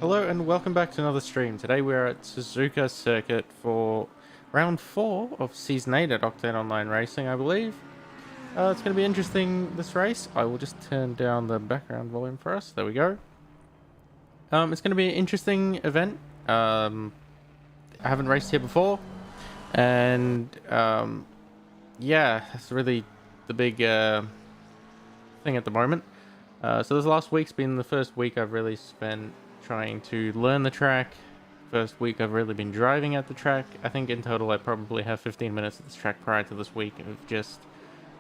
Hello and welcome back to another stream. Today we're at Suzuka Circuit for round 4 of Season 8 at Octane Online Racing, I believe. It's going to be interesting, this race. I will just turn down the background volume for us. There we go. It's going to be an interesting event. I haven't raced here before. And, yeah, that's really the big thing at the moment. So this last week's been the first week I've really spent trying to learn the track. First week I've really been driving at the track. I think in total I probably have 15 minutes at this track prior to this week of just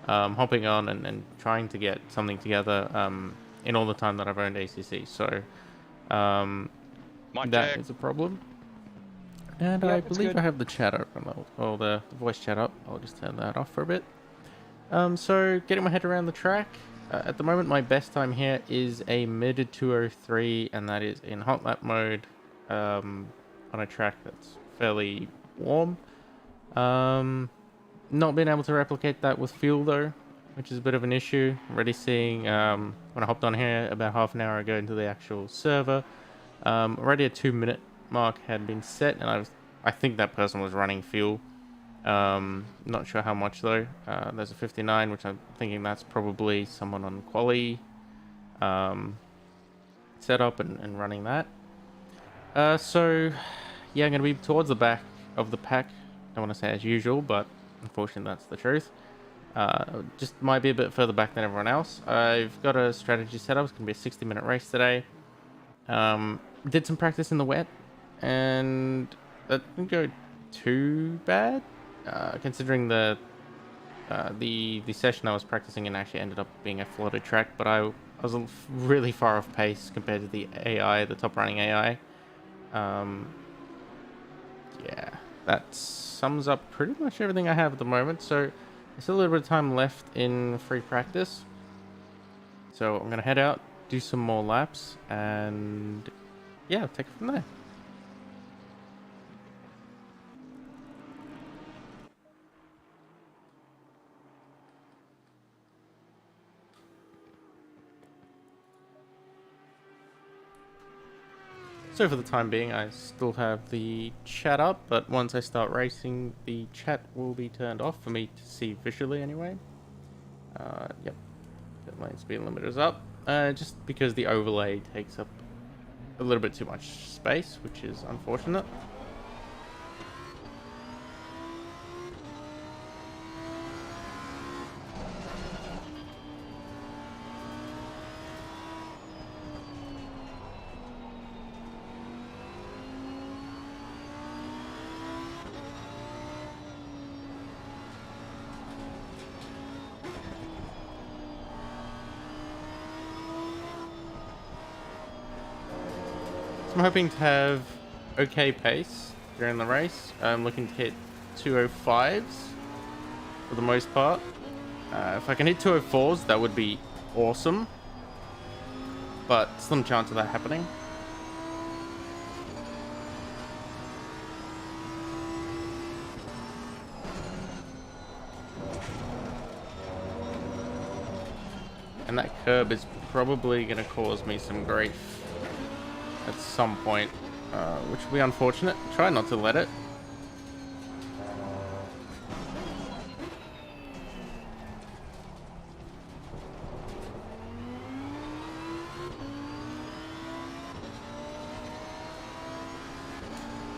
hopping on and trying to get something together in all the time that I've owned ACC. So that is a problem. And I believe I have the chat open, or the voice chat up. I'll just turn that off for a bit. So getting my head around the track. At the moment, my best time here is a mid 203, and that is in hot lap mode on a track that's fairly warm. Not being able to replicate that with fuel though, which is a bit of an issue. Already seeing when I hopped on here about half an hour ago into the actual server, already a 2-minute mark had been set, and I think that person was running fuel. Not sure how much though. There's a 59, which I'm thinking that's probably someone on quali setup and running that. So yeah, I'm going to be towards the back of the pack. Don't want to say as usual, but unfortunately that's the truth. Just might be a bit further back than everyone else. I've got a strategy set up. It's going to be a 60-minute race today. Did some practice in the wet, and that didn't go too bad. Considering the session I was practicing in actually ended up being a flooded track, but I was really far off pace compared to the AI, the top running AI. Yeah, that sums up pretty much everything I have at the moment. So there's still a little bit of time left in free practice. So I'm gonna head out, do some more laps, and yeah, take it from there. So for the time being, I still have the chat up, but once I start racing, the chat will be turned off for me to see visually anyway. Yep, pit lane speed limiter is up, just because the overlay takes up a little bit too much space, which is unfortunate. I'm hoping to have okay pace during the race. I'm looking to hit 205s for the most part. If I can hit 204s, that would be awesome. But slim chance of that happening. And that curb is probably going to cause me some grief at some point, which will be unfortunate. Try not to let it.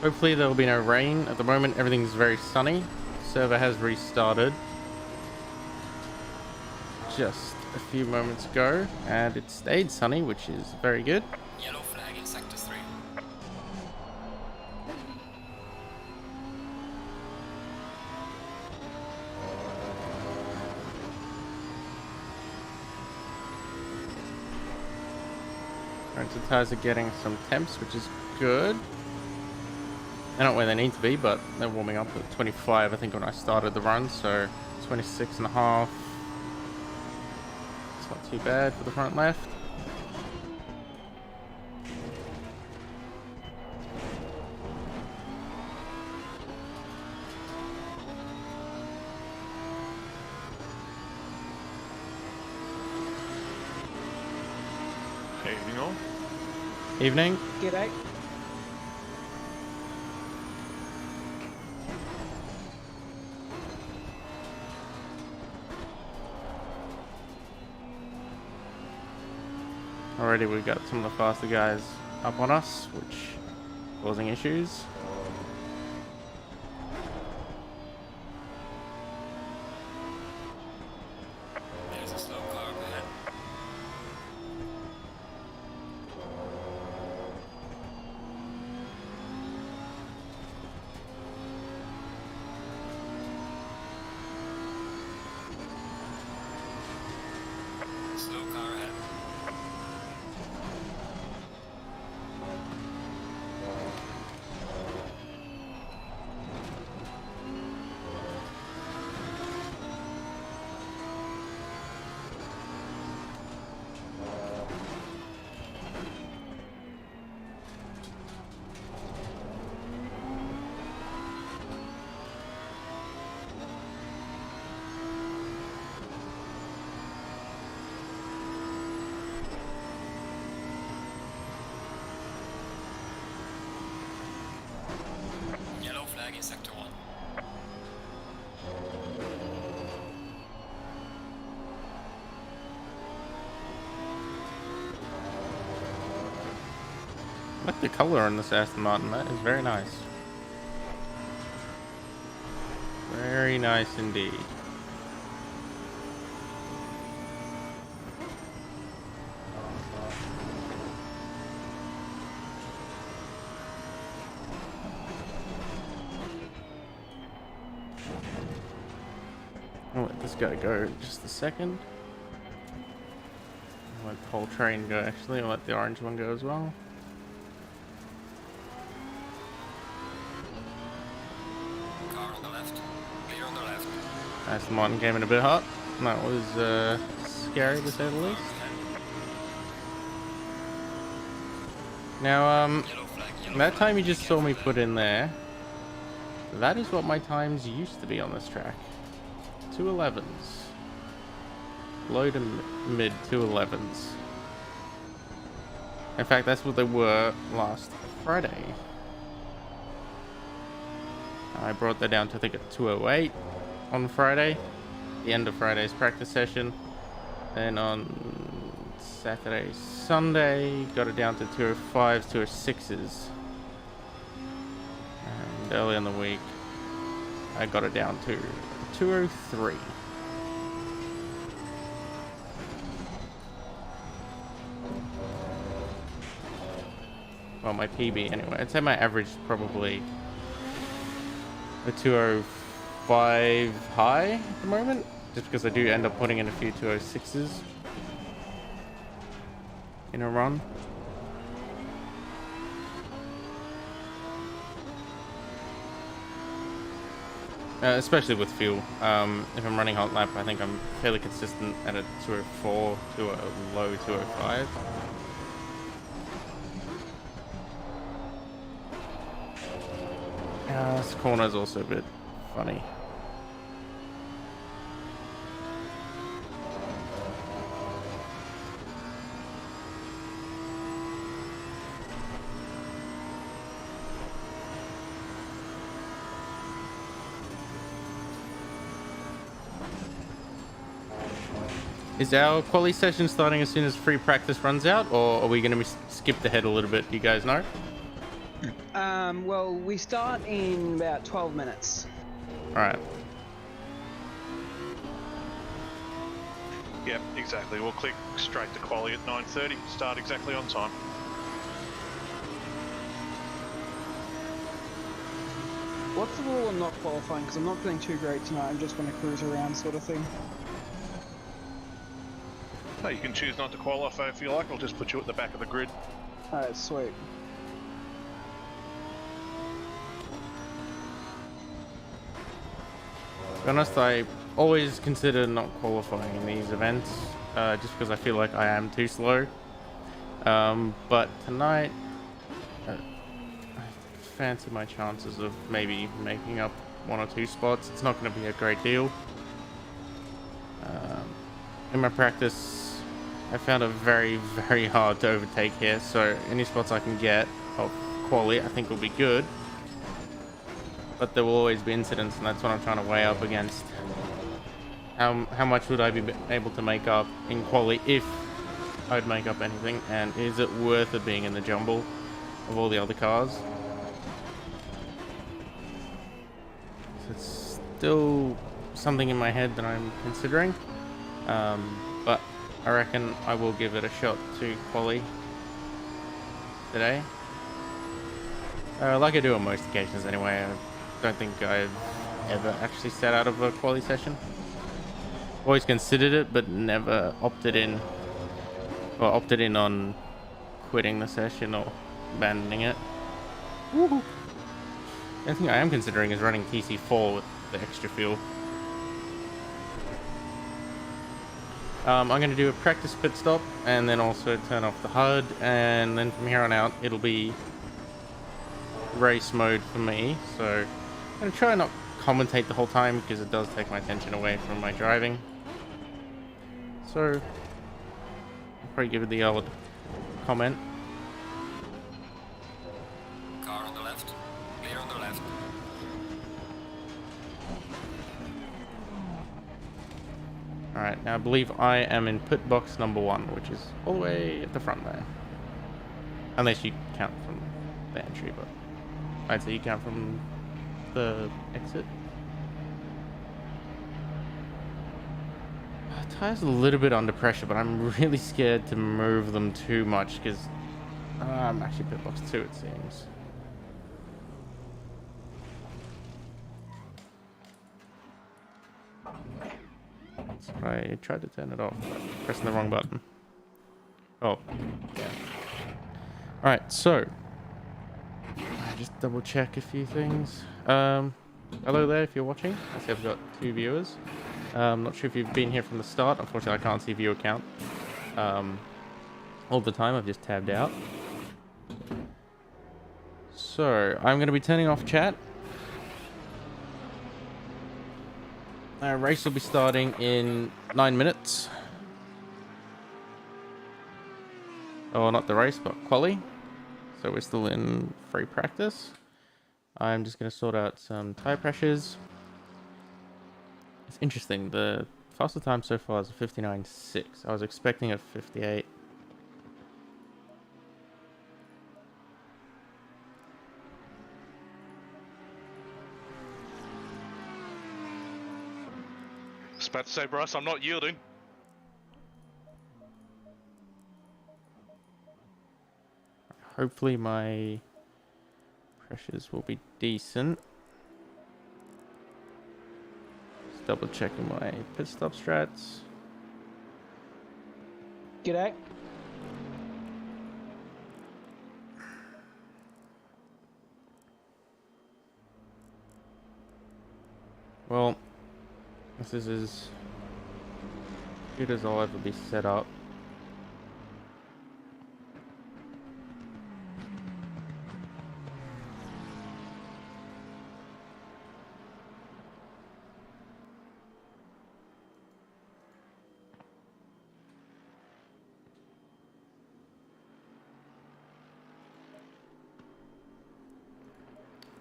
Hopefully there will be no rain. At the moment everything's very sunny. Server has restarted just a few moments ago, and it stayed sunny, which is very good. Yellow flag in sector 3. Rental tires are getting some temps, which is good. They're not where they need to be, but they're warming up at 25, I think, when I started the run, so 26 and a half. It's not too bad for the front left. Anything on? Evening. G'day. Already we got some of the faster guys up on us, which causing issues. There's a slow car up ahead. Slow car ahead. Yellow flag in sector 1. I like the color on this Aston Martin. That is very nice. Very nice indeed. I'll let this guy go just a second. I'll let the whole train go actually. I'll let the orange one go as well. Car on the left. Clear on the left. Aston Martin came in a bit hot. That was scary to say the least. Now, Yellow flag, yellow that flag. time you just saw me put in there, that is what my times used to be on this track. 211s. Low to mid 211s. In fact, that's what they were last Friday. I brought that down to I think at 208 on Friday, the end of Friday's practice session. Then on Saturday, Sunday, got it down to 205s, 206s. And early in the week, I got it down to 203. Well, my PB anyway. I'd say my average is probably a 205 high at the moment, just because I do end up putting in a few 206s in a run. Especially with fuel. If I'm running hot lap, I think I'm fairly consistent at a 204 to a low 205. This corner is also a bit funny. Is our quali session starting as soon as free practice runs out, or are we going to skip ahead a little bit? Do you guys know? Well, we start in about 12 minutes. Alright. Yep, exactly. We'll click straight to quali at 9:30. Start exactly on time. What's the rule on not qualifying? Because I'm not feeling too great tonight. I'm just going to cruise around sort of thing. No, you can choose not to qualify if you like. I'll just put you at the back of the grid. Alright, sweet. To be honest, I always consider not qualifying in these events, just because I feel like I am too slow. But tonight, I fancy my chances of maybe making up 1 or 2 spots. It's not going to be a great deal. In my practice I found it very, very hard to overtake here, so any spots I can get of quali I think will be good. But there will always be incidents, and that's what I'm trying to weigh up against. How much would I be able to make up in quali if I'd make up anything, and is it worth it being in the jumble of all the other cars? So it's still something in my head that I'm considering, but I reckon I will give it a shot to quali today. Like I do on most occasions anyway. I don't think I've ever actually sat out of a quali session. Always considered it, but never opted in. Or opted in on quitting the session or abandoning it. Woohoo! The thing I am considering is running TC4 with the extra fuel. I'm going to do a practice pit stop and then also turn off the HUD, and then from here on out it'll be race mode for me. So I'm going to try and not commentate the whole time because it does take my attention away from my driving. So I'll probably give it the old comment. Car on the left. Clear on the left. Alright, now I believe I am in pit box number 1, which is all the way at the front there. Unless you count from the entry, but I'd say you count from the exit. Tire's a little bit under pressure, but I'm really scared to move them too much because I'm actually pit box 2, it seems. So I tried to turn it off, but pressing the wrong button. Oh, yeah. Alright, so I just double check a few things. Hello there if you're watching. I see I've got 2 viewers. Not sure if you've been here from the start. Unfortunately, I can't see viewer count all the time. I've just tabbed out. So I'm going to be turning off chat. Race will be starting in 9 minutes. Oh, not the race, but quali. So we're still in free practice. I'm just going to sort out some tire pressures. It's interesting. The fastest time so far is a 59.6. I was expecting a 58. I was about to say, Bryce, I'm not yielding. Hopefully my pressures will be decent. Just double checking my pit stop strats. G'day. Well, this is as good as I'll ever be set up.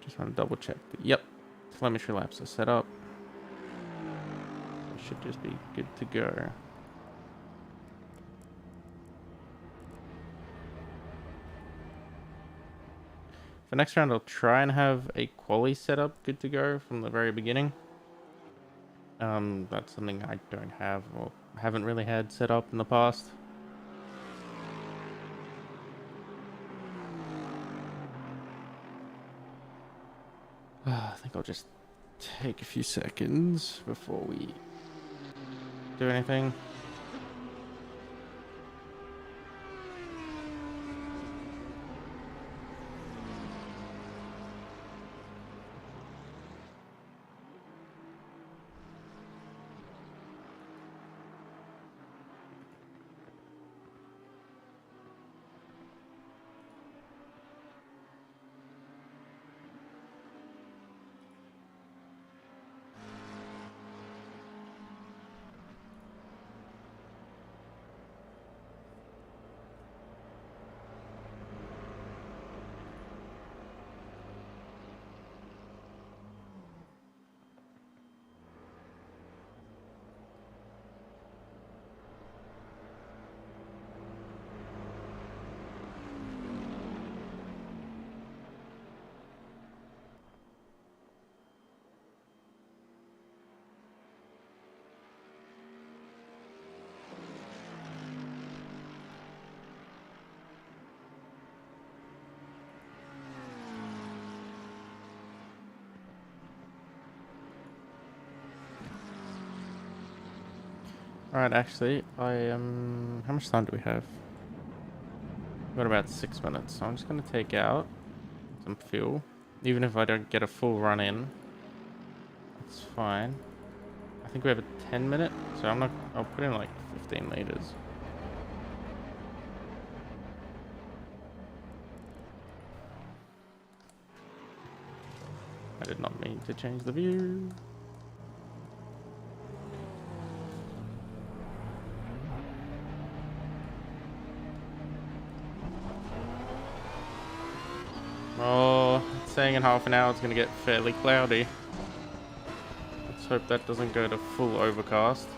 Just want to double check. Yep, telemetry laps are set up. Should just be good to go. For next round, I'll try and have a quali setup good to go from the very beginning. That's something I don't have or haven't really had set up in the past. I think I'll just take a few seconds before we do anything. Alright, actually, I am... How much time do we have? We've got about 6 minutes, so I'm just going to take out some fuel. Even if I don't get a full run in, that's fine. I think we have a 10-minute, so I'll put in like 15 liters. I did not mean to change the view. Oh, it's saying in half an hour it's going to get fairly cloudy. Let's hope that doesn't go to full overcast.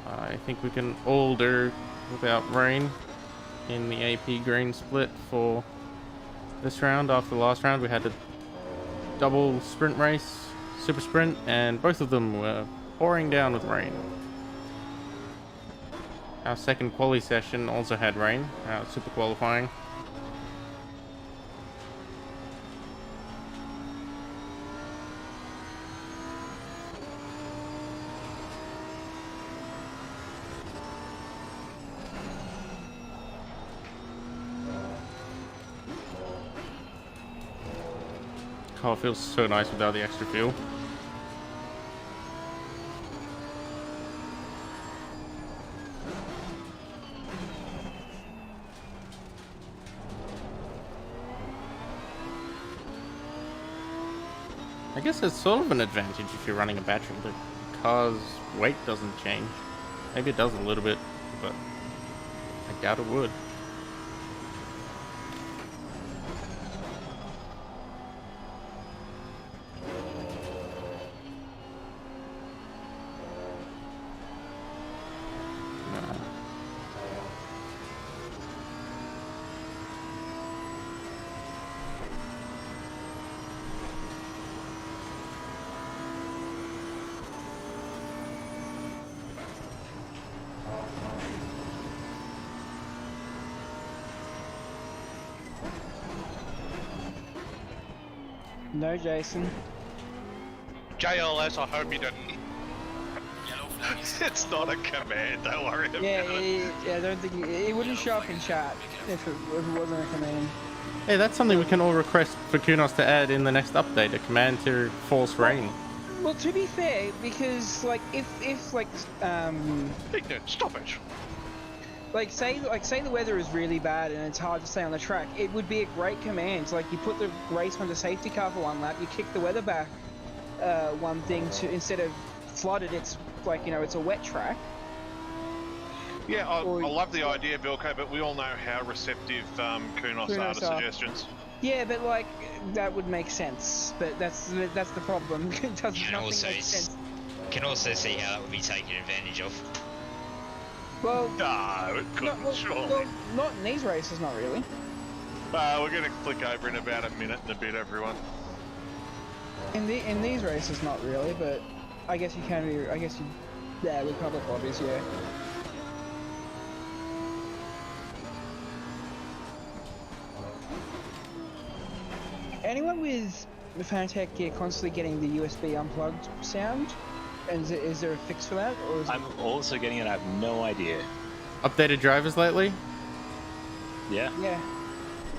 I think we can all do without rain in the AP green split for this round. After the last round we had a double sprint race, super sprint, and both of them were pouring down with rain. Our second quali session also had rain, super qualifying. Oh, it feels so nice without the extra fuel. I guess it's sort of an advantage if you're running a battery. The car's weight doesn't change. Maybe it does a little bit, but I doubt it would. No, Jason. JLS, I hope you didn't. Yellow flag is It's not a command, don't worry about it. Yeah, I don't think it wouldn't show up in chat if it wasn't a command. Hey, that's something we can all request for Kunos to add in the next update, a command to force rain. Well, to be fair, because like if like Ignorant, stop it. say the weather is really bad and it's hard to stay on the track, it would be a great command. Like you put the race on the safety car for one lap, you kick the weather back one thing to instead of flooded, it's like, you know, it's a wet track. Yeah, I love the idea, Bilko, but we all know how receptive Kunos are to suggestions. Yeah, but like that would make sense. But that's the problem. It does nothing make sense. Can also see how that would be taken advantage of. Well, No, it couldn't, surely. well, not in these races, not really. We're going to flick over in about a minute and a bit, everyone. In these races, not really. But I guess you can be. I guess you. Yeah, with public bodies, yeah. Anyone with the Fanatec gear constantly getting the USB unplugged sound? And is there a fix for that? Or is I'm also getting it, I have no idea. Updated drivers lately? Yeah. Yeah.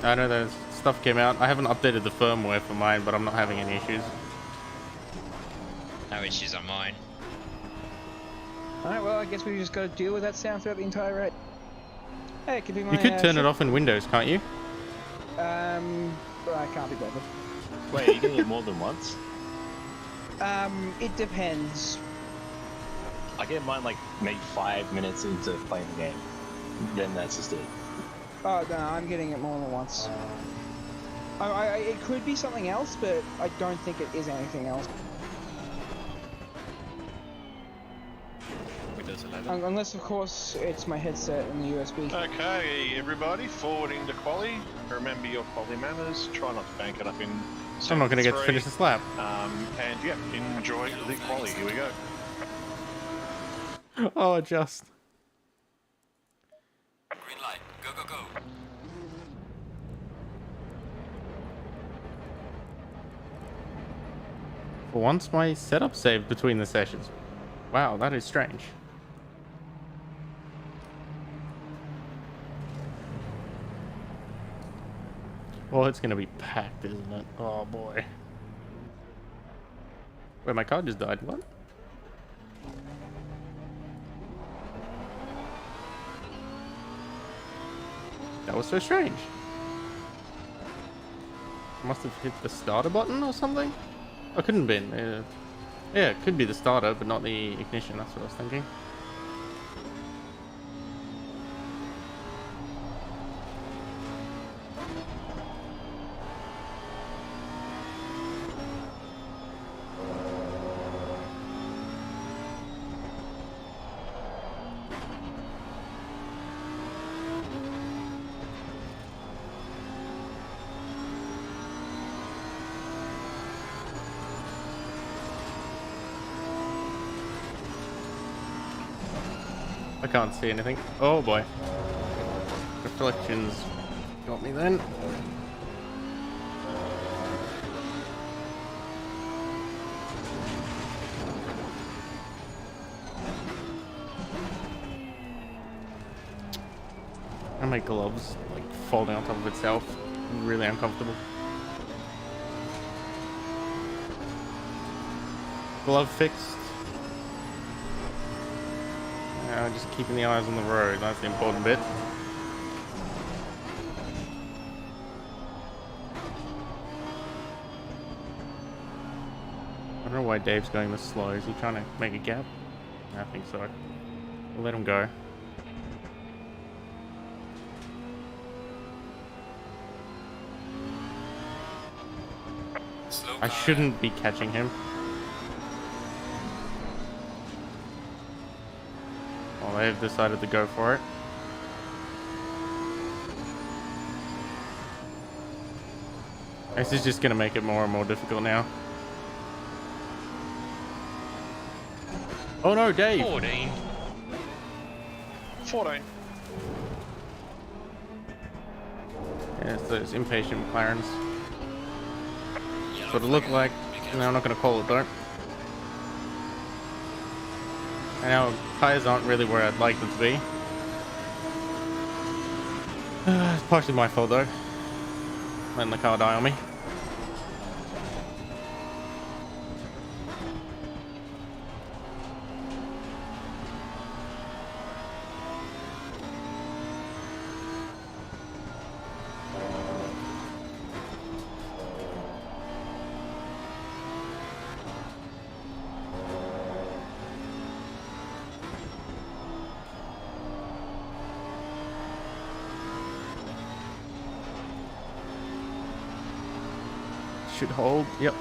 I know there's stuff came out. I haven't updated the firmware for mine, but I'm not having any issues. No issues on mine. Alright, well, I guess we just got to deal with that sound throughout the entire race. Hey, it could be my... You could turn it off in Windows, can't you? But I can't be bothered. Wait, are you doing it more than once? It depends. I get mine like maybe 5 minutes into playing the game. Then that's just it. Oh, no, I'm getting it more than once. It could be something else, but I don't think it is anything else. Windows 11. Unless, of course, it's my headset and the USB. Okay, everybody, forwarding to quali. Remember your quali manners. Try not to bank it up in. I'm not going to get to three. finish this lap. And yeah, enjoy the quali. Here we go. Oh, just. green light. Go, go, go. For once, my setup saved between the sessions. Wow, that is strange. Well, it's gonna be packed, isn't it? Oh boy. Wait, my car just died. What? That was so strange. I must have hit the starter button or something? Oh, it couldn't have been. Yeah, it could be the starter, but not the ignition. That's what I was thinking. I can't see anything. Oh boy. Reflections got me then. And my gloves like folding on top of itself. Really uncomfortable. Glove fixed. Now just keeping the eyes on the road, that's the important bit. I don't know why Dave's going this slow. Is he trying to make a gap? I think so. We'll let him go. Slow I car. shouldn't be catching him. Well, they've decided to go for it. This is just going to make it more and more difficult now. Oh no, Dave! 14. 14. Yeah, it's those impatient McLarens. Yellow What it looked flag like. ahead. Be No, careful. I'm not going to call it though. And our tires aren't really where I'd like them to be. It's partially my fault though. Letting the car die on me. Should hold. Yep.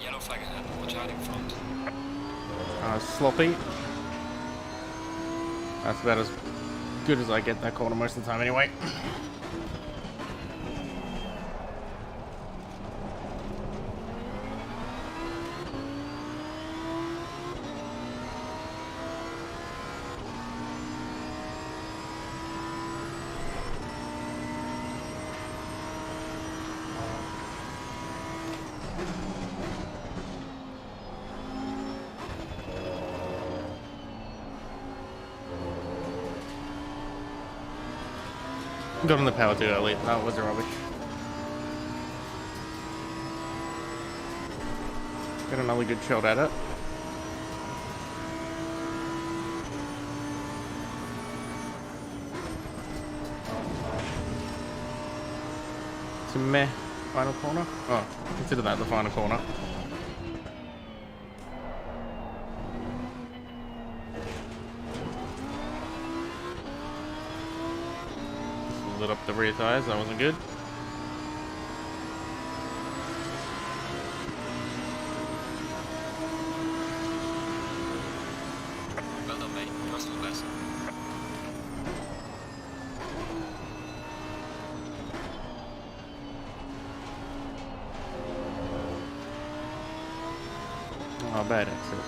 Yellow flag ahead. Watch out in front. Sloppy. That's about as good as I get that corner most of the time anyway. Got on the power too early. That was rubbish. Got another good shot at it. It's a meh final corner. Oh, consider that the final corner. Lit up the rear tires, that wasn't good. Well done, mate. Trust the best. Oh, bad exit.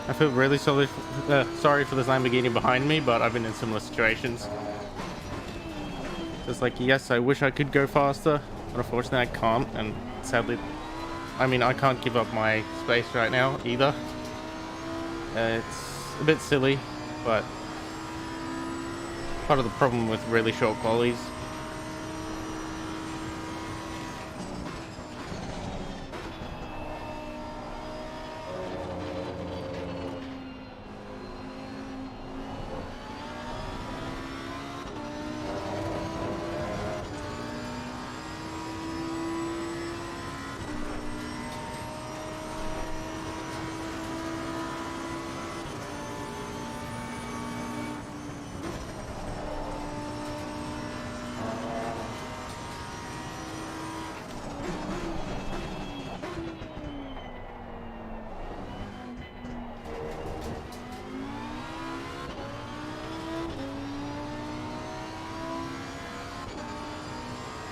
I feel really sorry for this Lamborghini behind me, but I've been in similar situations. Just like, yes, I wish I could go faster, but unfortunately I can't, and sadly, I mean, I can't give up my space right now either. It's a bit silly, but part of the problem with really short qualies.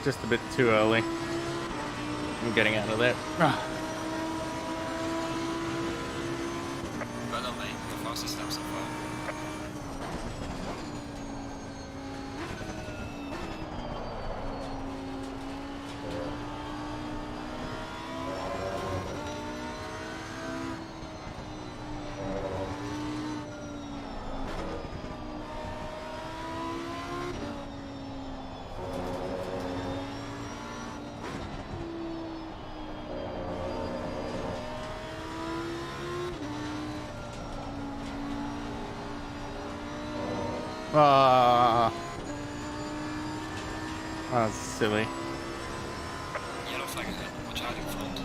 Just a bit too early. I'm getting out of there. Well done, mate. The fastest lap so far. Ah, that's silly. Yellow flag ahead. Watch out in front.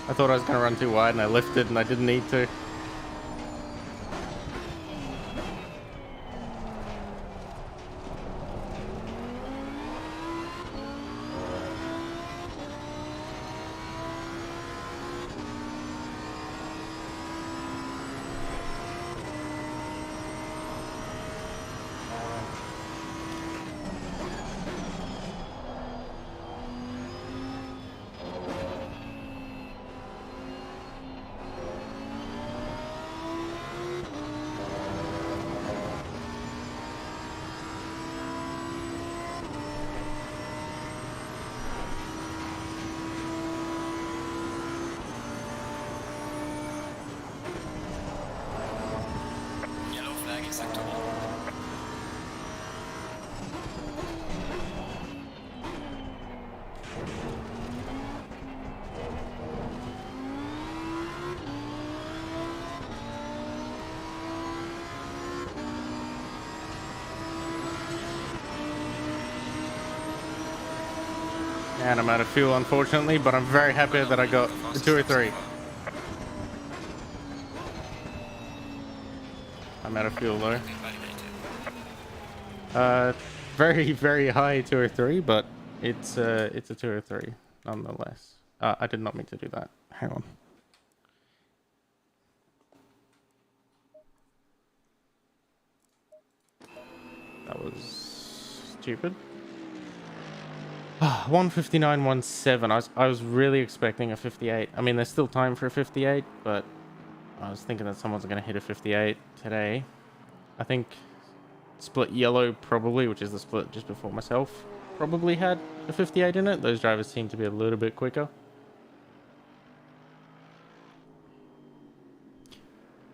I thought I was going to run too wide and I lifted and I didn't need to. Yellow flag in sector 1. And I'm out of fuel, unfortunately, but I'm very happy that I got the 2 or 3. I'm out of fuel though. Very, very high 2 or 3, but it's a 2 or 3 nonetheless. I did not mean to do that. Hang on. That was stupid. 159.17. I was really expecting a 58. I mean, there's still time for a 58, but I was thinking that someone's going to hit a 58 today. I think Split Yellow probably, which is the split just before myself, probably had a 58 in it. Those drivers seem to be a little bit quicker.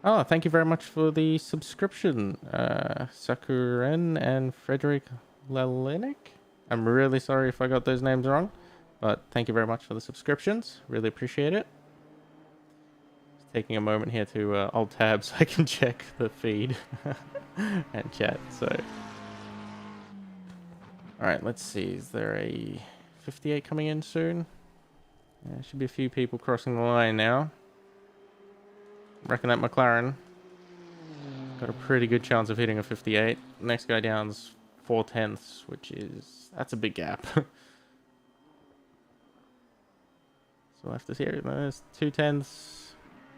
Oh, thank you very much for the subscription, Sakuren and Frederick Lalinik. I'm really sorry if I got those names wrong, but thank you very much for the subscriptions. Really appreciate it. Just taking a moment here to alt tab so I can check the feed and chat. So, all right, let's see. Is there a 58 coming in soon? Yeah, should be a few people crossing the line now. I reckon that McLaren got a pretty good chance of hitting a 58. Next guy down's 4/10, which is, that's a big gap. So we'll have to see. There's 2/10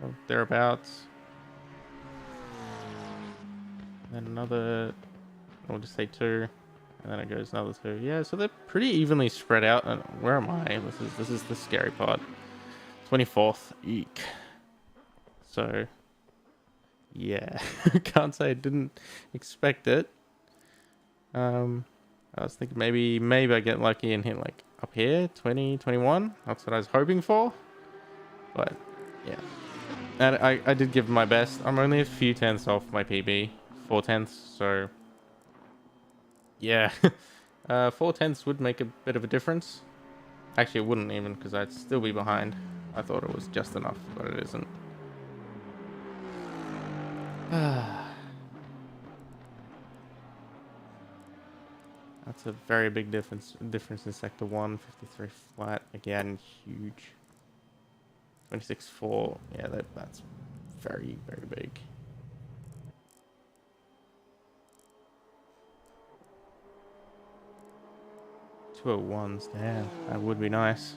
or thereabouts. Then another, we'll just say 2. And then it goes another 2. Yeah, so they're pretty evenly spread out. And where am I? This is the scary part. 24th. Eek. So, yeah. Can't say I didn't expect it. I was thinking maybe I get lucky and hit like up here, 20, 21. That's what I was hoping for. But, yeah. And I did give my best. I'm only a few tenths off my PB. 4 tenths, so... Yeah. 4 tenths would make a bit of a difference. Actually, it wouldn't even, because I'd still be behind. I thought it was just enough, but it isn't. That's a very big difference in sector 1. 53 flat, again, huge. 26.4, yeah, that's very, very big. .201s, damn, that would be nice.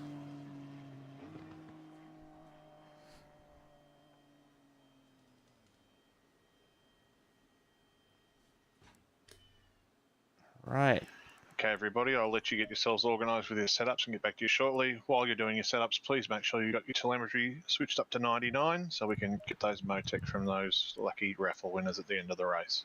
Right. Okay, everybody, I'll let you get yourselves organised with your setups and get back to you shortly. While you're doing your setups, please make sure you got your telemetry switched up to 99 so we can get those Motec from those lucky raffle winners at the end of the race.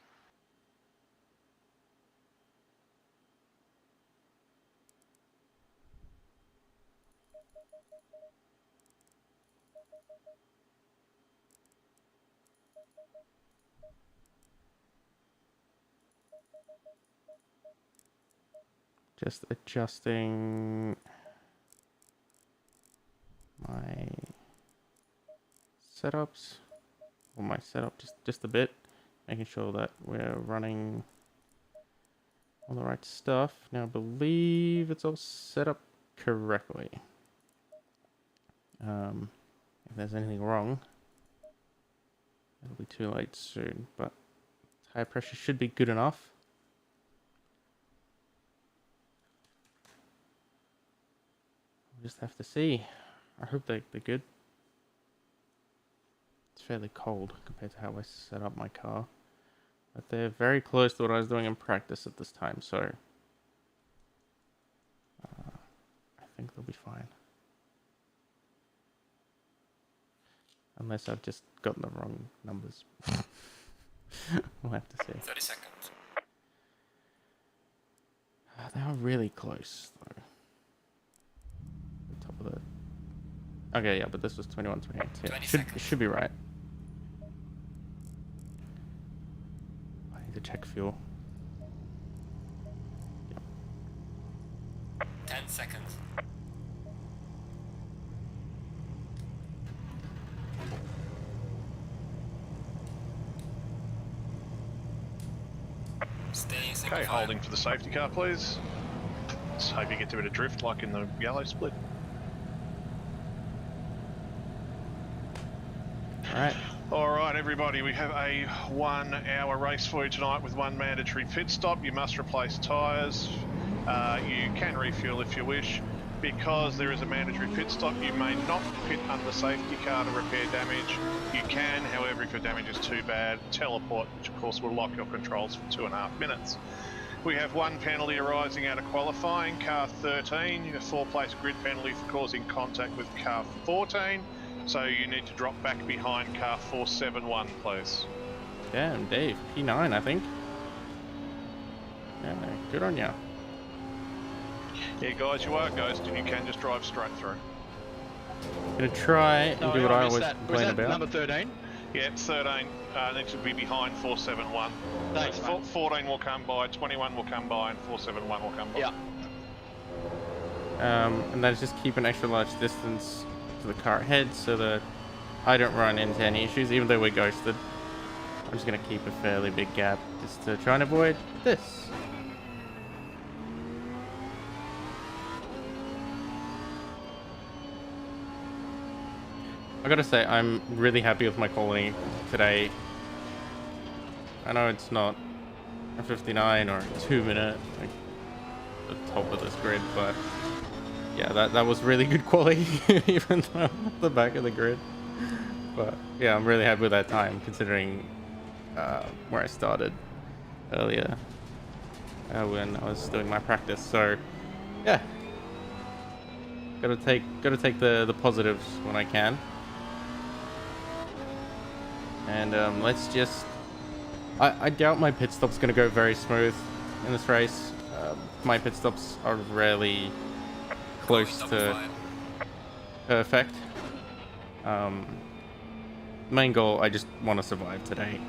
Just adjusting my setups, or my setup just a bit, making sure that we're running all the right stuff. Now I believe it's all set up correctly. If there's anything wrong, it'll be too late soon, but tire pressure should be good enough. We'll just have to see. I hope they're good. It's fairly cold compared to how I set up my car, but they're very close to what I was doing in practice at this time, so I think they'll be fine. Unless I've just gotten the wrong numbers. We'll have to see. 30 seconds. They are really close, though. The top of the... Okay, yeah, but this was 21, 28. Yeah, 20 it seconds. should be right. I need to check fuel. 10 seconds. Stay single Okay, file. holding for the safety car, please. Let's hope you get to a bit of drift like in the yellow split. Alright. Alright everybody, we have a 1 hour race for you tonight with 1 mandatory pit stop. You must replace tyres. You can refuel if you wish. Because there is a mandatory pit stop, you may not pit under the safety car to repair damage. You can, however, if your damage is too bad, teleport, which of course will lock your controls for 2.5 minutes. We have 1 penalty arising out of qualifying, car 13, a 4-place grid penalty for causing contact with car 14. So you need to drop back behind car 471, please. Damn, Dave. P9, I think. Yeah, good on ya. Yeah, guys, you are ghosted. You can just drive straight through. Gonna try and do what I always complain about. Number 13? Yeah, 13 needs to be behind 471. Thanks, mate. 14 will come by, 21 will come by, and 471 will come by. Yeah. And then just keep an extra large distance to the car ahead so that I don't run into any issues, even though we're ghosted. I'm just gonna keep a fairly big gap just to try and avoid this. I gotta say, I'm really happy with my quality today. I know it's not a 59 or a 2-minute, like the top of this grid, but yeah, that was really good quality, even though I'm at the back of the grid. But yeah, I'm really happy with that time, considering where I started earlier. when I was doing my practice. So yeah, gotta take the positives when I can. And let's just. I doubt my pit stop's gonna go very smooth in this race. My pit stops are rarely close to perfect. Main goal, I just want to survive today.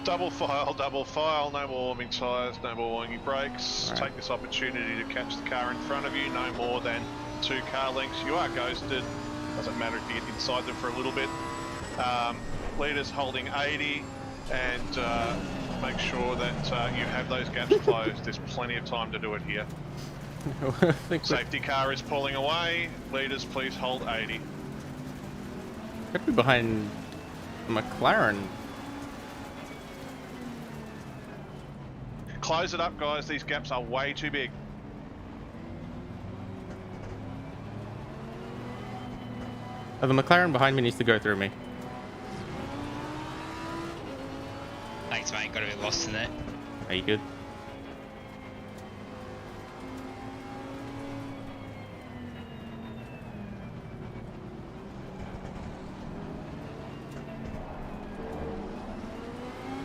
Double file, no more warming tyres, no more warming brakes. Right. Take this opportunity to catch the car in front of you, no more than 2 car lengths. You are ghosted, doesn't matter if you get inside them for a little bit. Leaders holding 80, and make sure that you have those gaps closed. There's plenty of time to do it here. I think Safety car is pulling away. Leaders, please hold 80. could be behind McLaren. Close it up, guys. These gaps are way too big. Oh, the McLaren behind me needs to go through me. Thanks, mate. Got a bit lost in there. Are you good?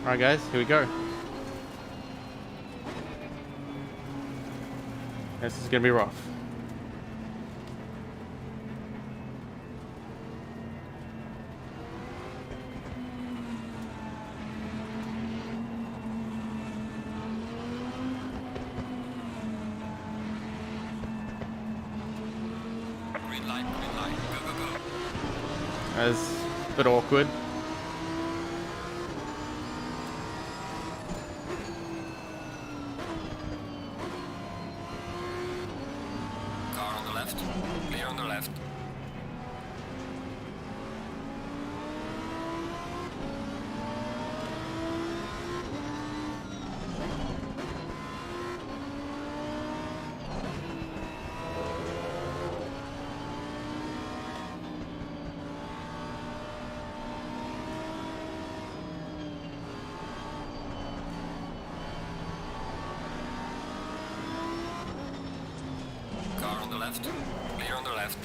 Alright guys, here we go. This is gonna be rough. Green light, go, go, go. That's a bit awkward. Car on the left, clear on the left. Car on the left, clear on the left.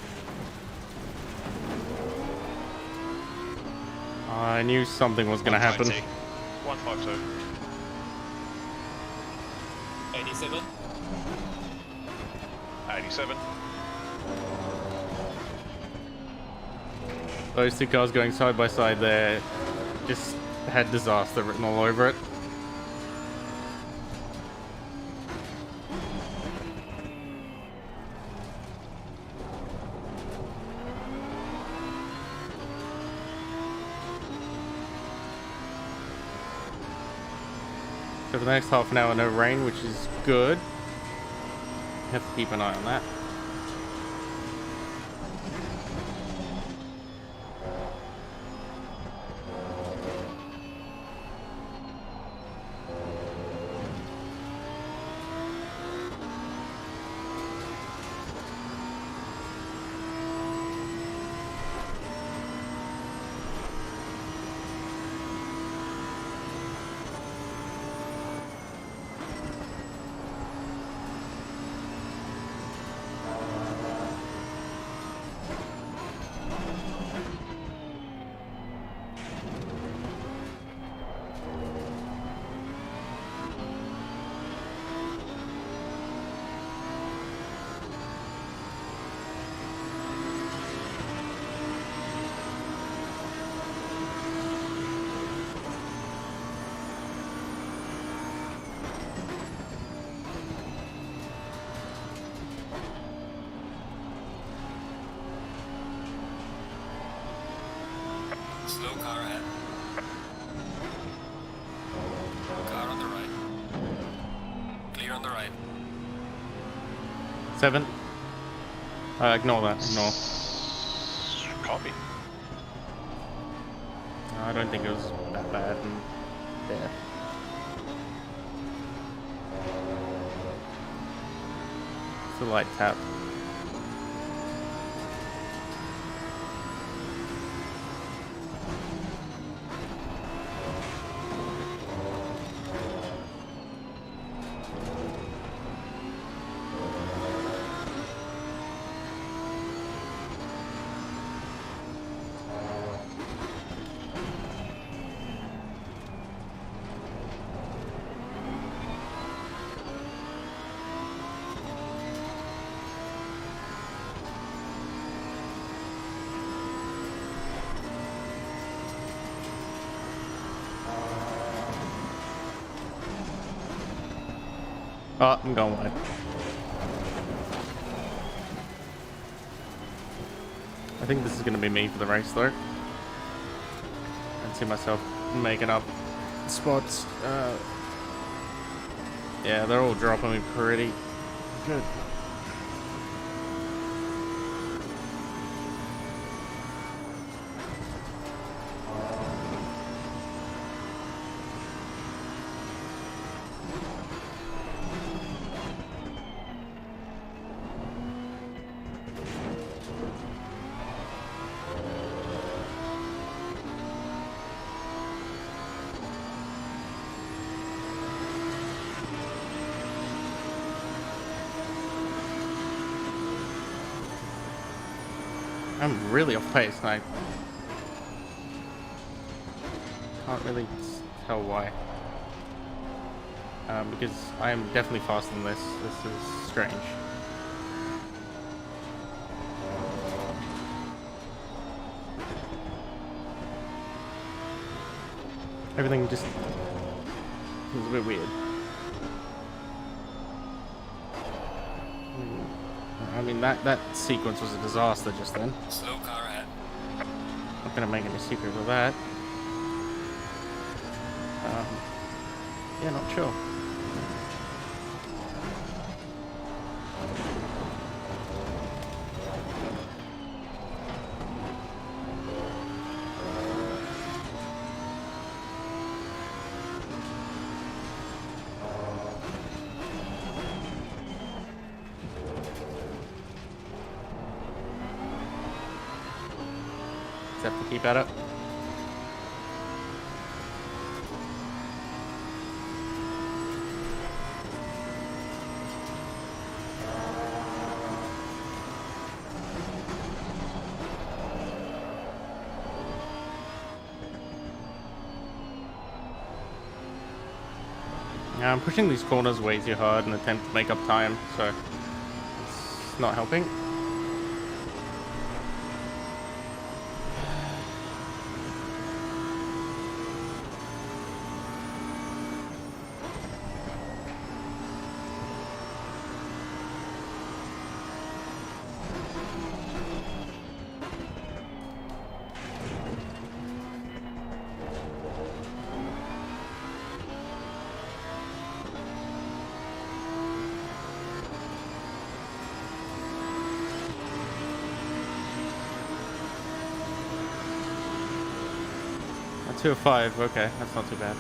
I knew something was gonna happen. 152. 152. 87. 87. Those two cars going side by side there just had disaster written all over it. So for the next half an hour, no rain, which is good. Have to keep an eye on that. Slow car ahead. Car on the right. Clear on the right. 7. Ignore that. Ignore. Copy. I don't think it was that bad. And yeah. It's a light tap. Oh, I'm going wide. I think this is going to be me for the race, though. I see myself making up spots. Yeah, they're all dropping me pretty good. I'm really off pace, and I can't really tell why. Because I am definitely faster than this. This is strange. Everything just feels a bit weird. I mean, that sequence was a disaster just then. Slow car ahead. Not gonna make any secret of that. Yeah, not sure. Just have to keep at it. Yeah, I'm pushing these corners way too hard in an attempt to make up time, so it's not helping. A 205, okay, that's not too bad.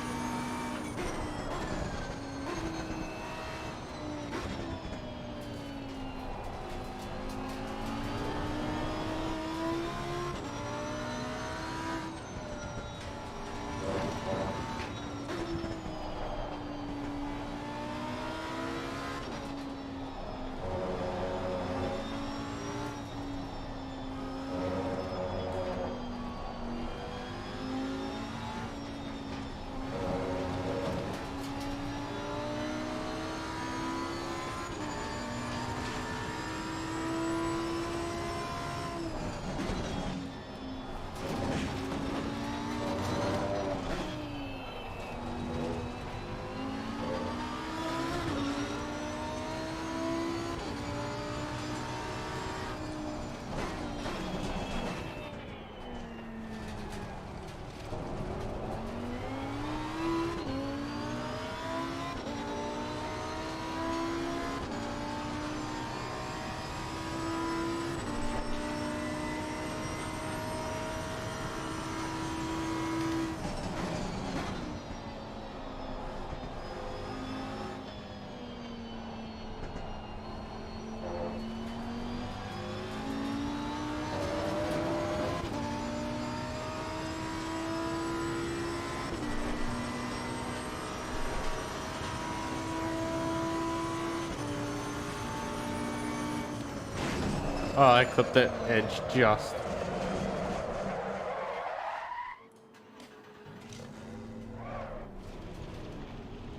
Oh, I clipped the edge just.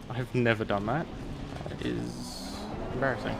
I've never done that. That is embarrassing.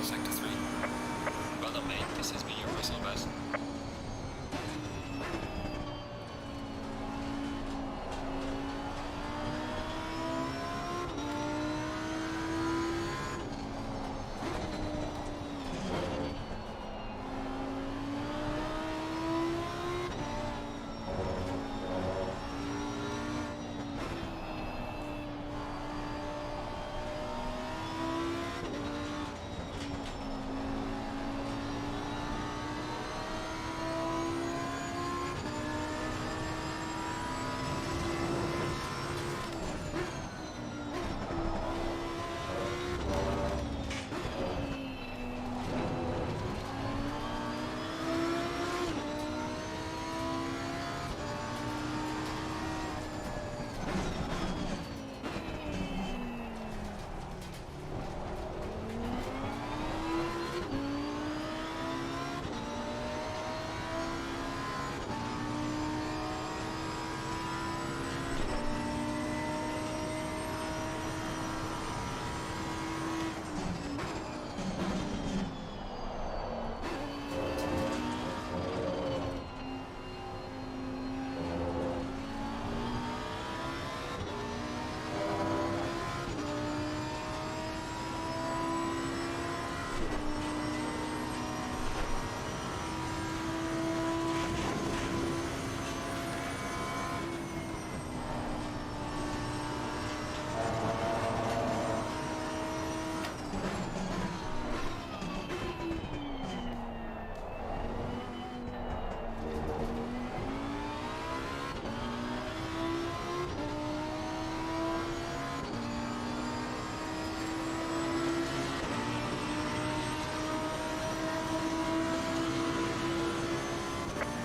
Sector 3. Well done, mate. This has been your personal best.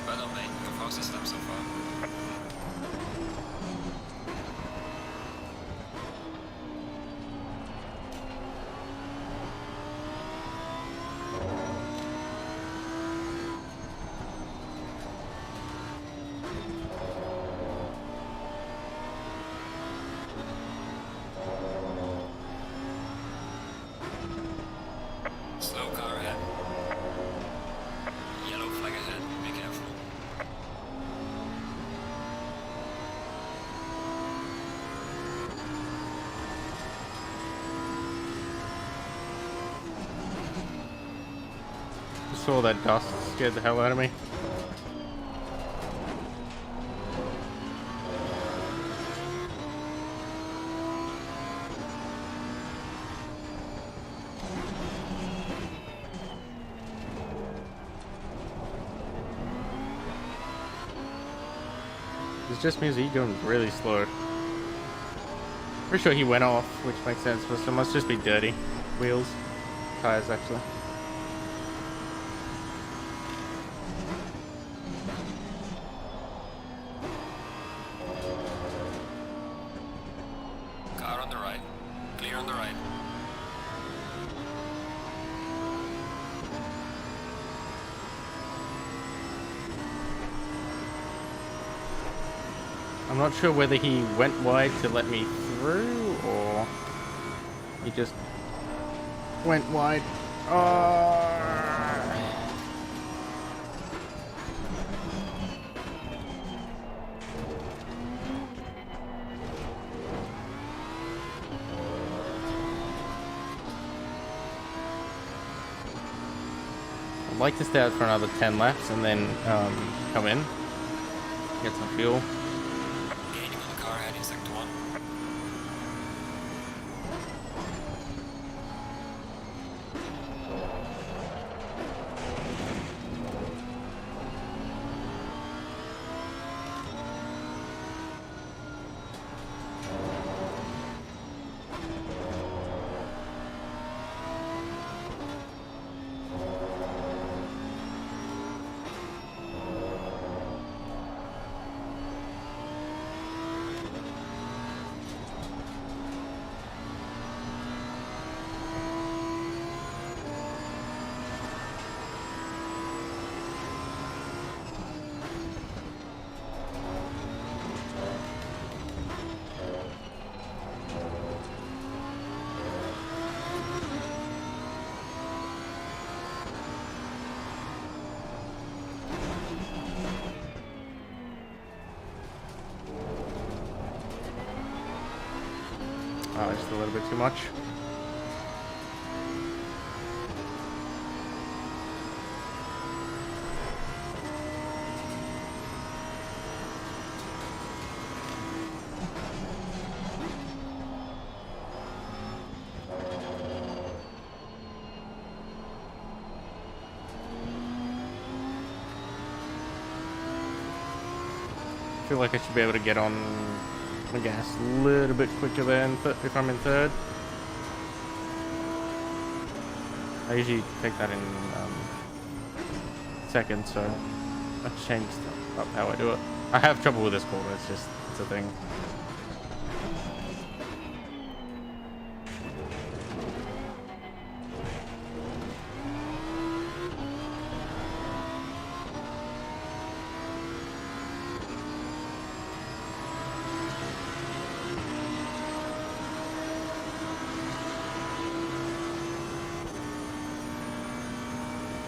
Well done, mate. Your fastest lap so far. Slow car ahead. Yellow flag ahead. Be careful. Just saw that dust, scared the hell out of me. It just means he's going really slow. Pretty sure he went off, which makes sense, but it must just be dirty wheels, tires actually. Car on the right. Clear on the right. I'm not sure whether he went wide to let me through or he just went wide. I'd like to stay out for another 10 laps and then come in, get some fuel. Gaining on the car ahead in Sector 1. Oh, just a little bit too much. I feel like I should be able to get on the gas a little bit quicker than if I'm in third. I usually take that in second, so I've changed up how I do it. I have trouble with this corner, it's a thing.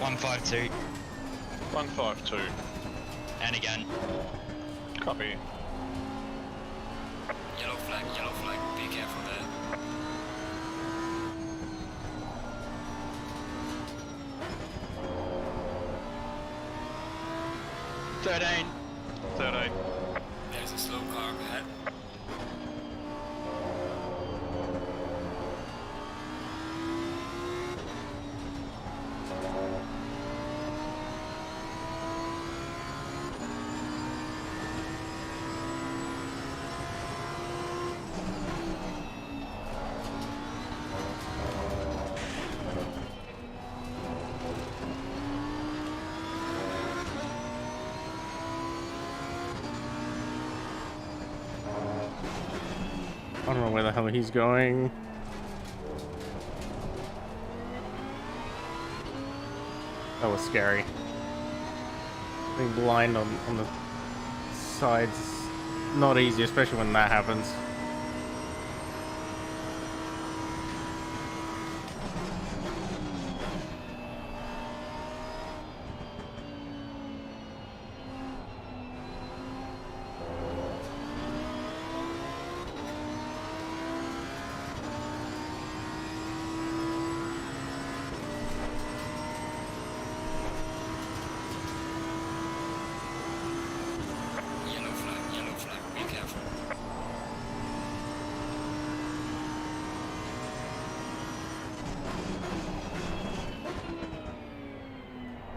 One 5-2, 152. and again. Copy. Yellow flag, be careful there. 13. 13. There's a slow car up ahead. I don't know where the hell he's going. That was scary. Being blind on the sides is not easy, especially when that happens. Yellow flag, be careful.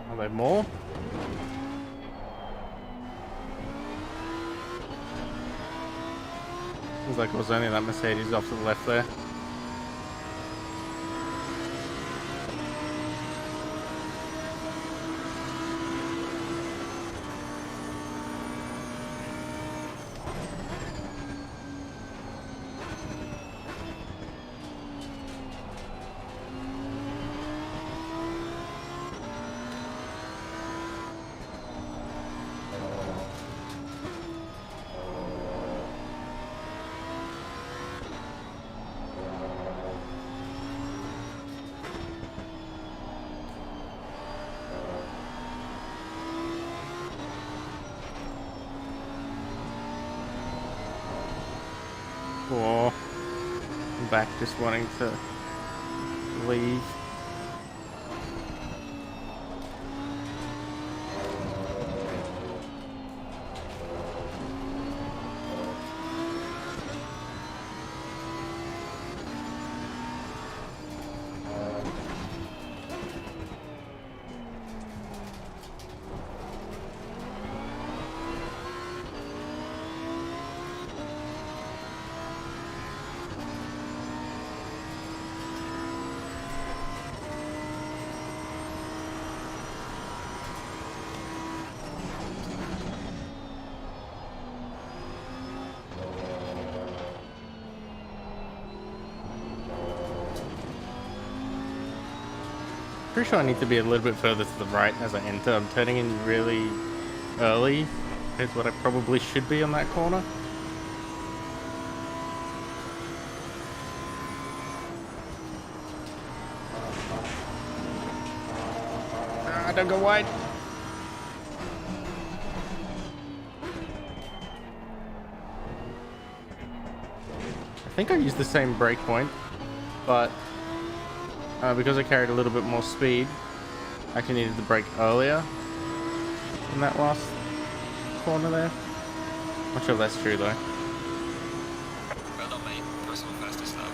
Are there more? Seems like it was only that Mercedes off to the left there. Or back just wanting to leave. Pretty sure I need to be a little bit further to the right as I enter. I'm turning in really early. Is what I probably should be on that corner. Ah, don't go wide. I think I used the same brake point, but because I carried a little bit more speed, I actually needed to brake earlier in that last corner there. Not sure if that's true though. Well done, mate. Personal fastest lap.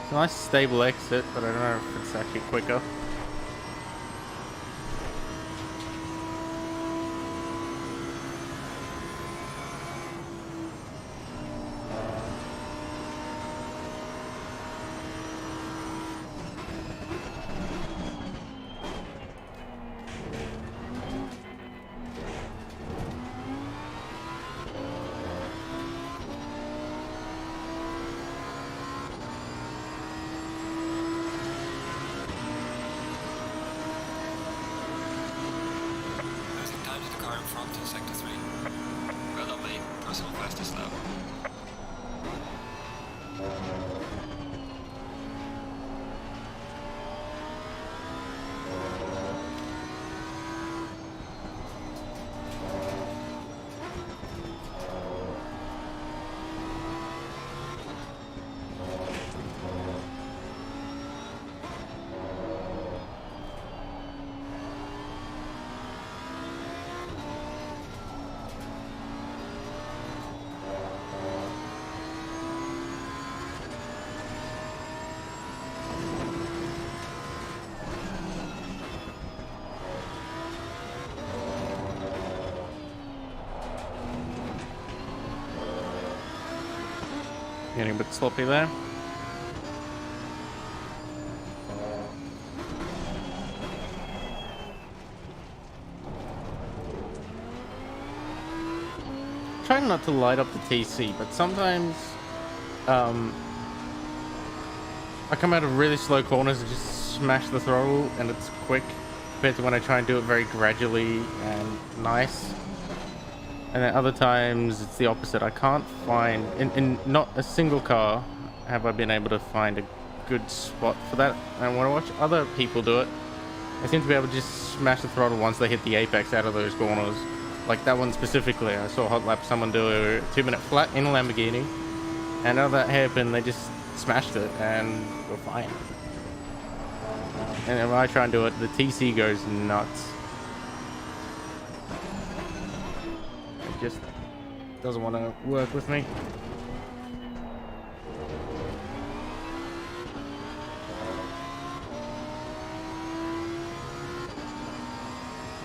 It's a nice stable exit, but I don't know if it's actually quicker. Losing time to the car in front in sector 3. Well done, mate. Personal fastest lap. Getting a bit sloppy there. Trying not to light up the TC, but sometimes I come out of really slow corners and just smash the throttle and it's quick compared to when I try and do it very gradually and nice. And then other times it's the opposite. I can't find, in not a single car have I been able to find a good spot for that. And when I watch other people do it, they seem to be able to just smash the throttle once they hit the apex out of those corners. Like that one specifically, I saw hot lap someone do a 2-minute flat in a Lamborghini, and out of that hairpin they just smashed it and we're fine. And when I try and do it, the TC goes nuts. It just doesn't want to work with me.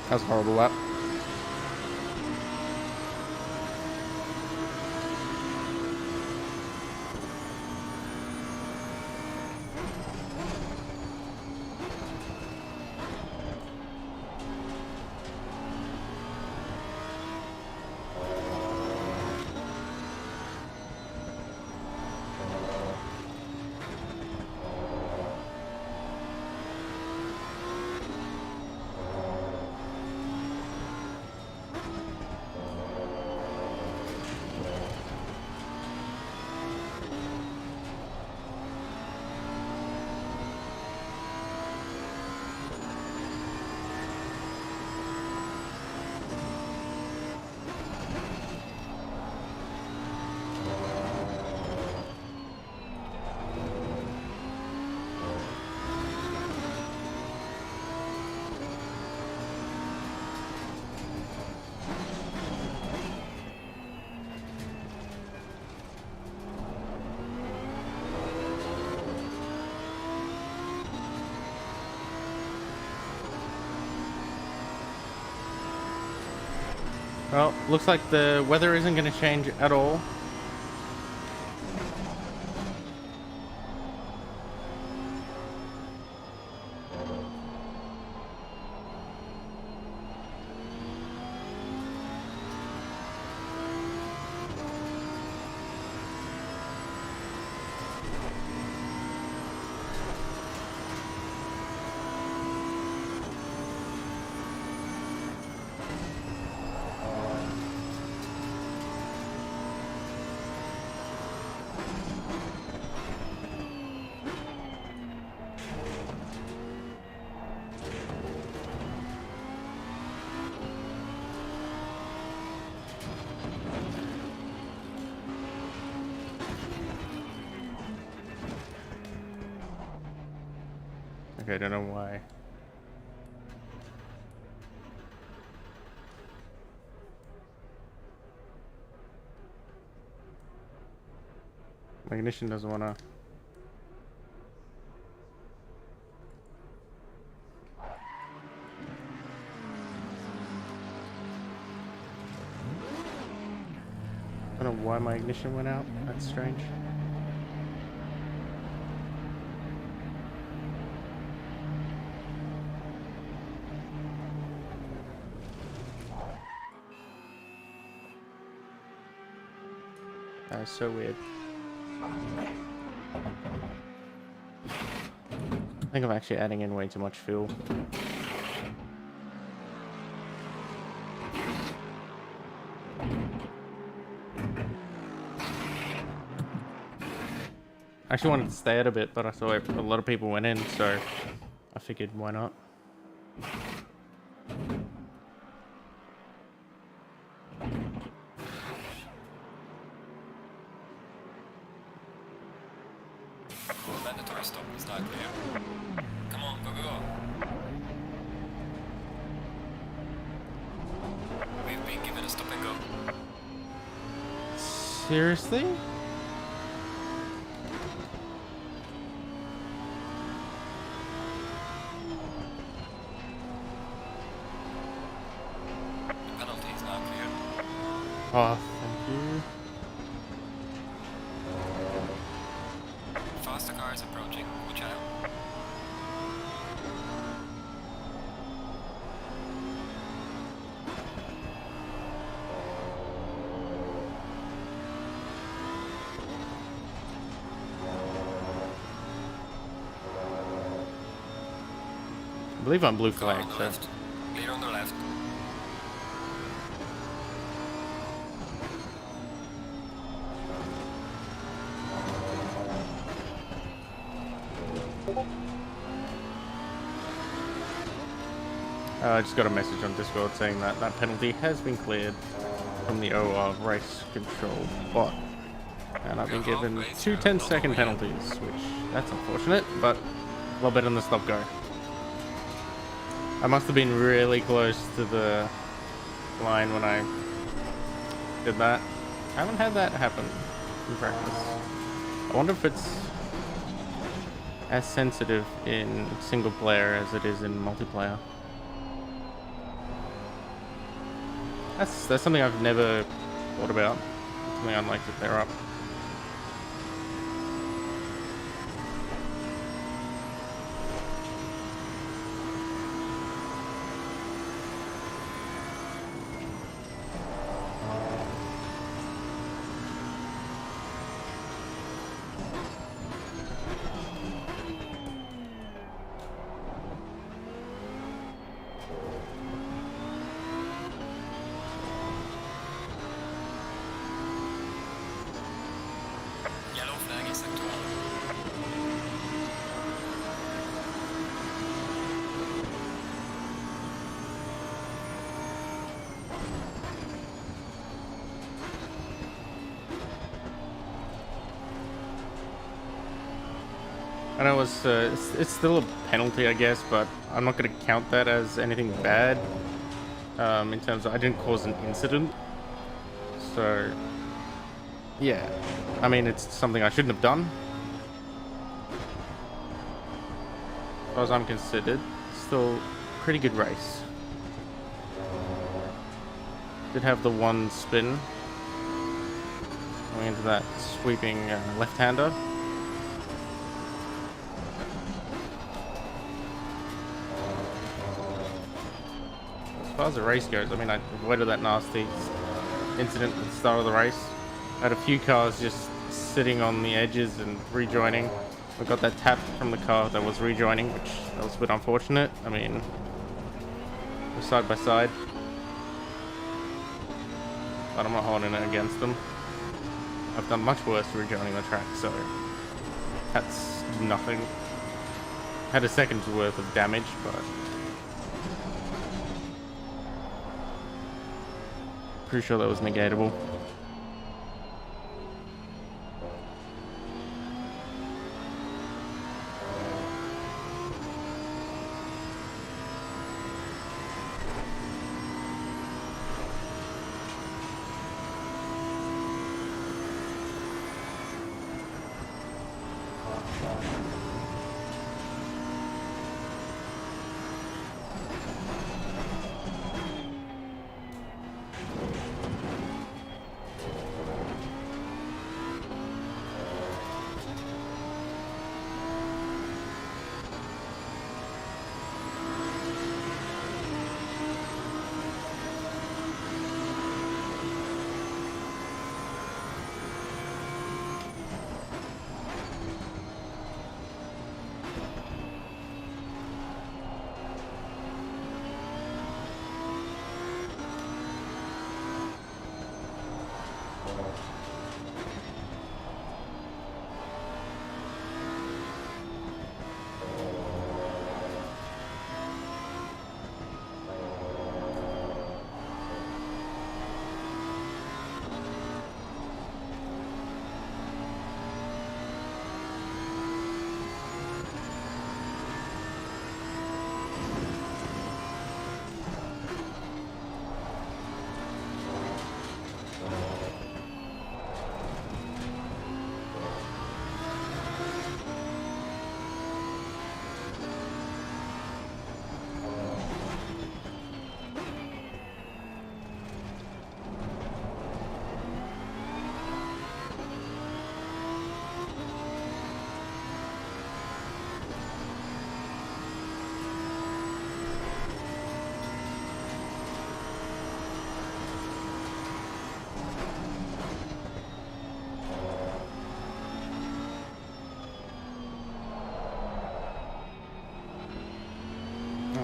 That was a horrible lap. Well, looks like the weather isn't going to change at all. Okay, I don't know why. My ignition doesn't want to. I don't know why my ignition went out. That's strange. That is so weird. I think I'm actually adding in way too much fuel. I actually wanted to stay at a bit, but I saw a lot of people went in, so I figured why not. Mandatory stop is not clear. Come on, go, go, go. We've been given a stop and go. Seriously? The penalty is now cleared. Oh, thank you. Faster car is approaching. Watch out. I believe I'm blue Car flag, on the so. left. Clear on the left. I just got a message on Discord saying that that penalty has been cleared from the OR race control bot. And I've been given two 10-second penalties, which that's unfortunate, but a little bit on the stop go. I must have been really close to the line when I did that. I haven't had that happen in practice. I wonder if it's as sensitive in single player as it is in multiplayer. That's something I've never thought about. Something I'd like to clear up. Yellow flag is sector 1. I know it's still a penalty, I guess, but I'm not going to count that as anything bad. In terms of I didn't cause an incident, so yeah. I mean, it's something I shouldn't have done. As far as I'm considered, still pretty good race. Did have the one spin. Going into that sweeping left-hander. As far as the race goes, I mean, I avoided that nasty incident at the start of the race. I had a few cars just sitting on the edges and rejoining. I got that tap from the car that was rejoining, which that was a bit unfortunate. I mean, we're side by side, but I'm not holding it against them. I've done much worse rejoining the track, so that's nothing. Had a second's worth of damage, but pretty sure that was negatable.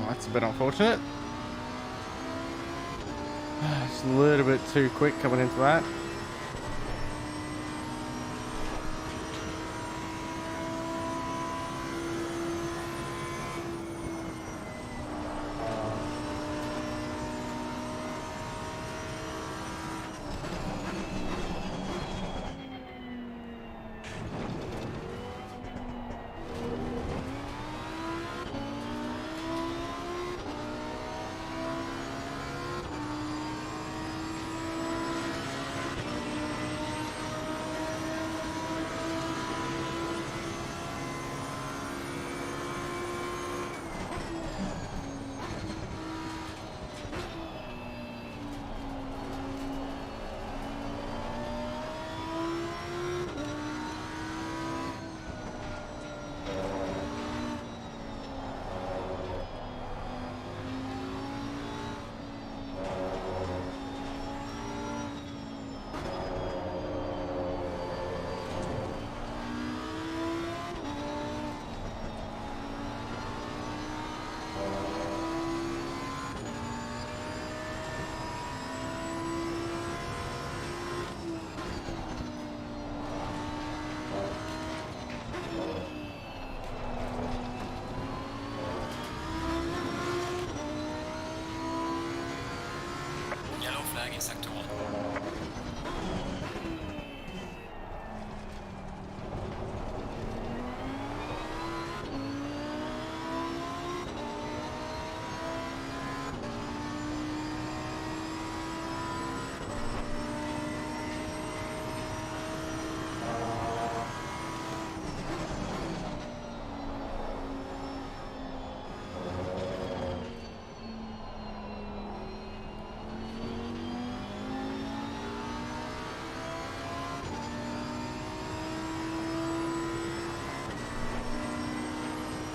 That's a bit unfortunate. Just a little bit too quick coming into that.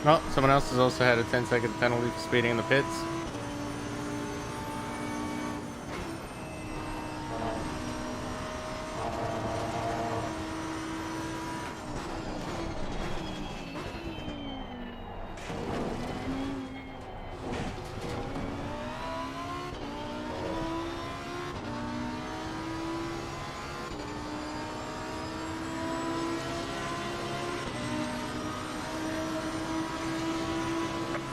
Oh, someone else has also had a 10-second penalty for speeding in the pits.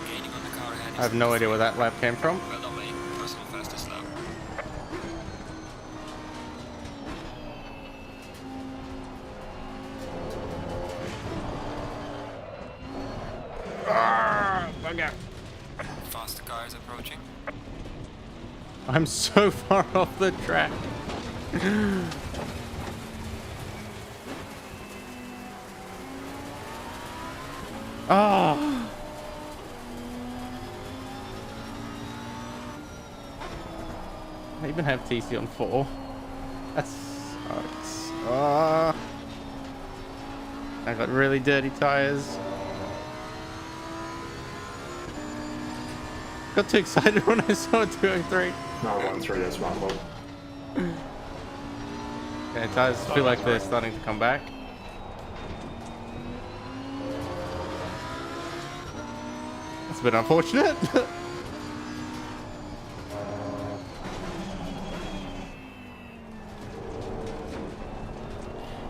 Gaining on the car ahead is I have no idea where that lap came from. well done, mate. Personal fastest lap. Faster car is approaching. I'm so far off the track. Oh. I even have TC on 4. That sucks. Oh. I got really dirty tires. Got too excited when I saw 203. No, 1-3, that's my fault. Okay, tires feel like they're starting to come back. That's a bit unfortunate.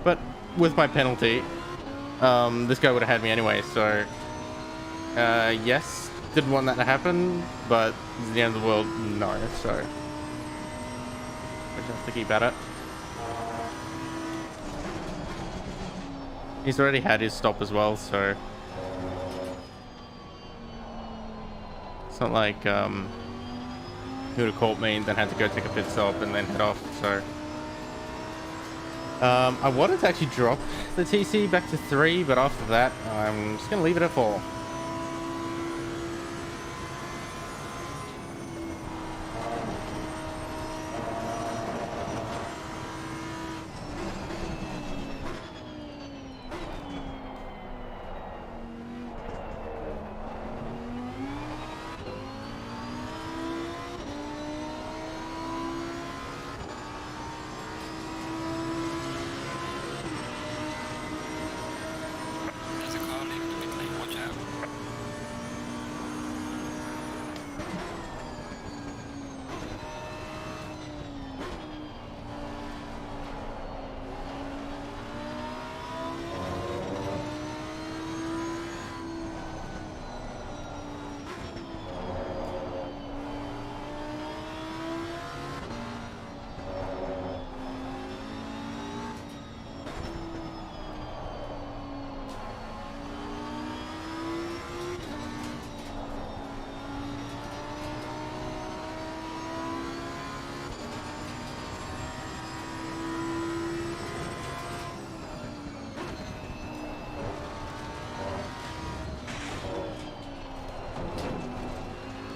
But with my penalty, this guy would have had me anyway, so yes, didn't want that to happen, but it's the end of the world, no, so we just have to keep at it. He's already had his stop as well, so it's not like he would have caught me and then had to go take a pit stop and then head off, so I wanted to actually drop the TC back to 3, but after that I'm just gonna leave it at 4. There's a car leaving the pit lane, watch out.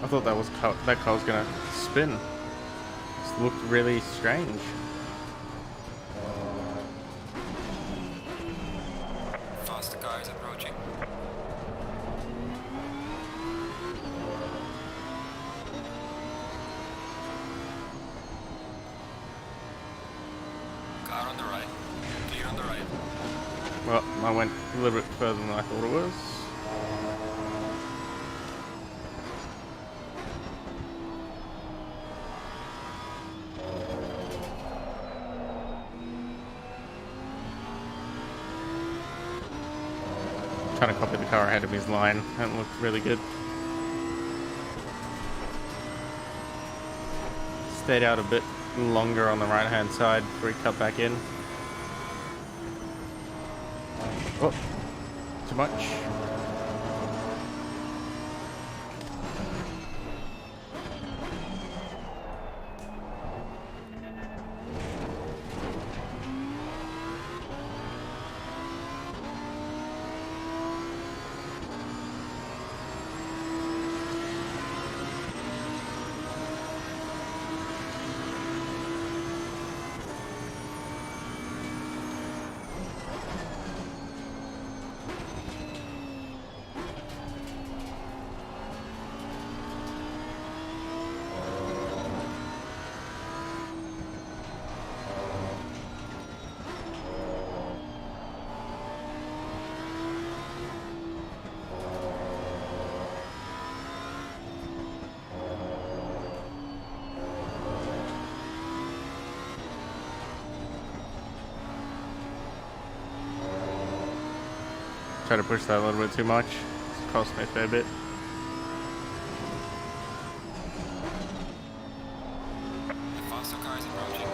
I thought that car was gonna spin. It looked really strange. Faster car is approaching. Car on the right. Clear on the right. Well, I went a little bit further than I thought it was. Trying to copy the car ahead of his line, and it looked really good. Stayed out a bit longer on the right hand side before he cut back in. Oh, too much. Try to push that a little bit too much. It's cost me a fair bit. The faster car is approaching.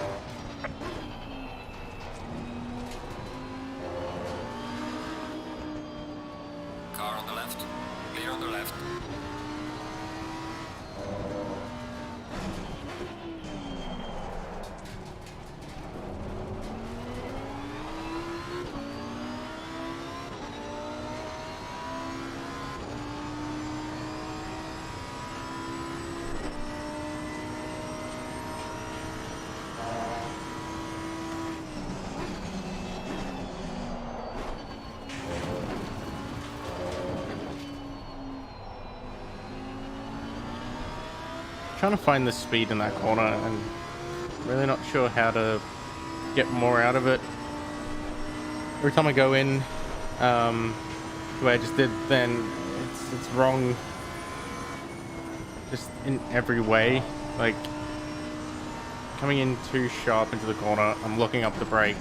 Car on the left. Clear on the left. Trying to find the speed in that corner and really not sure how to get more out of it. Every time I go in the way I just did then, it's wrong just in every way. Like coming in too sharp into the corner, I'm locking up the brakes.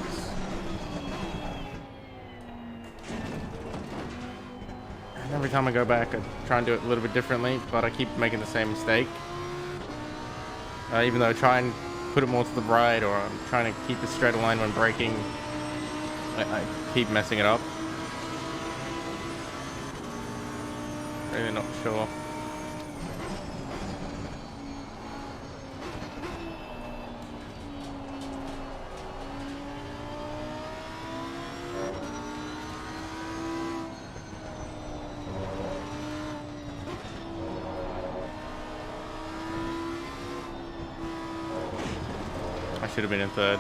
And every time I go back I try and do it a little bit differently, but I keep making the same mistake. Even though I try and put it more to the right, or I'm trying to keep a straight line when braking, I keep messing it up. Really not sure. I should have been in third.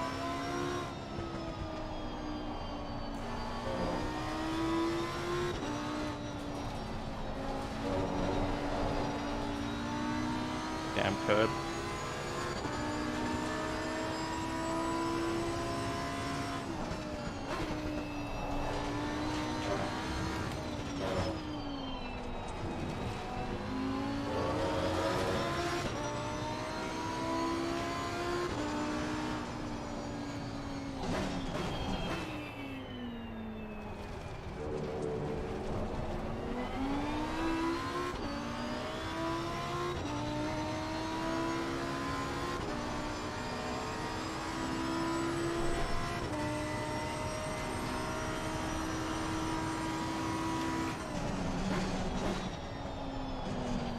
Damn curb.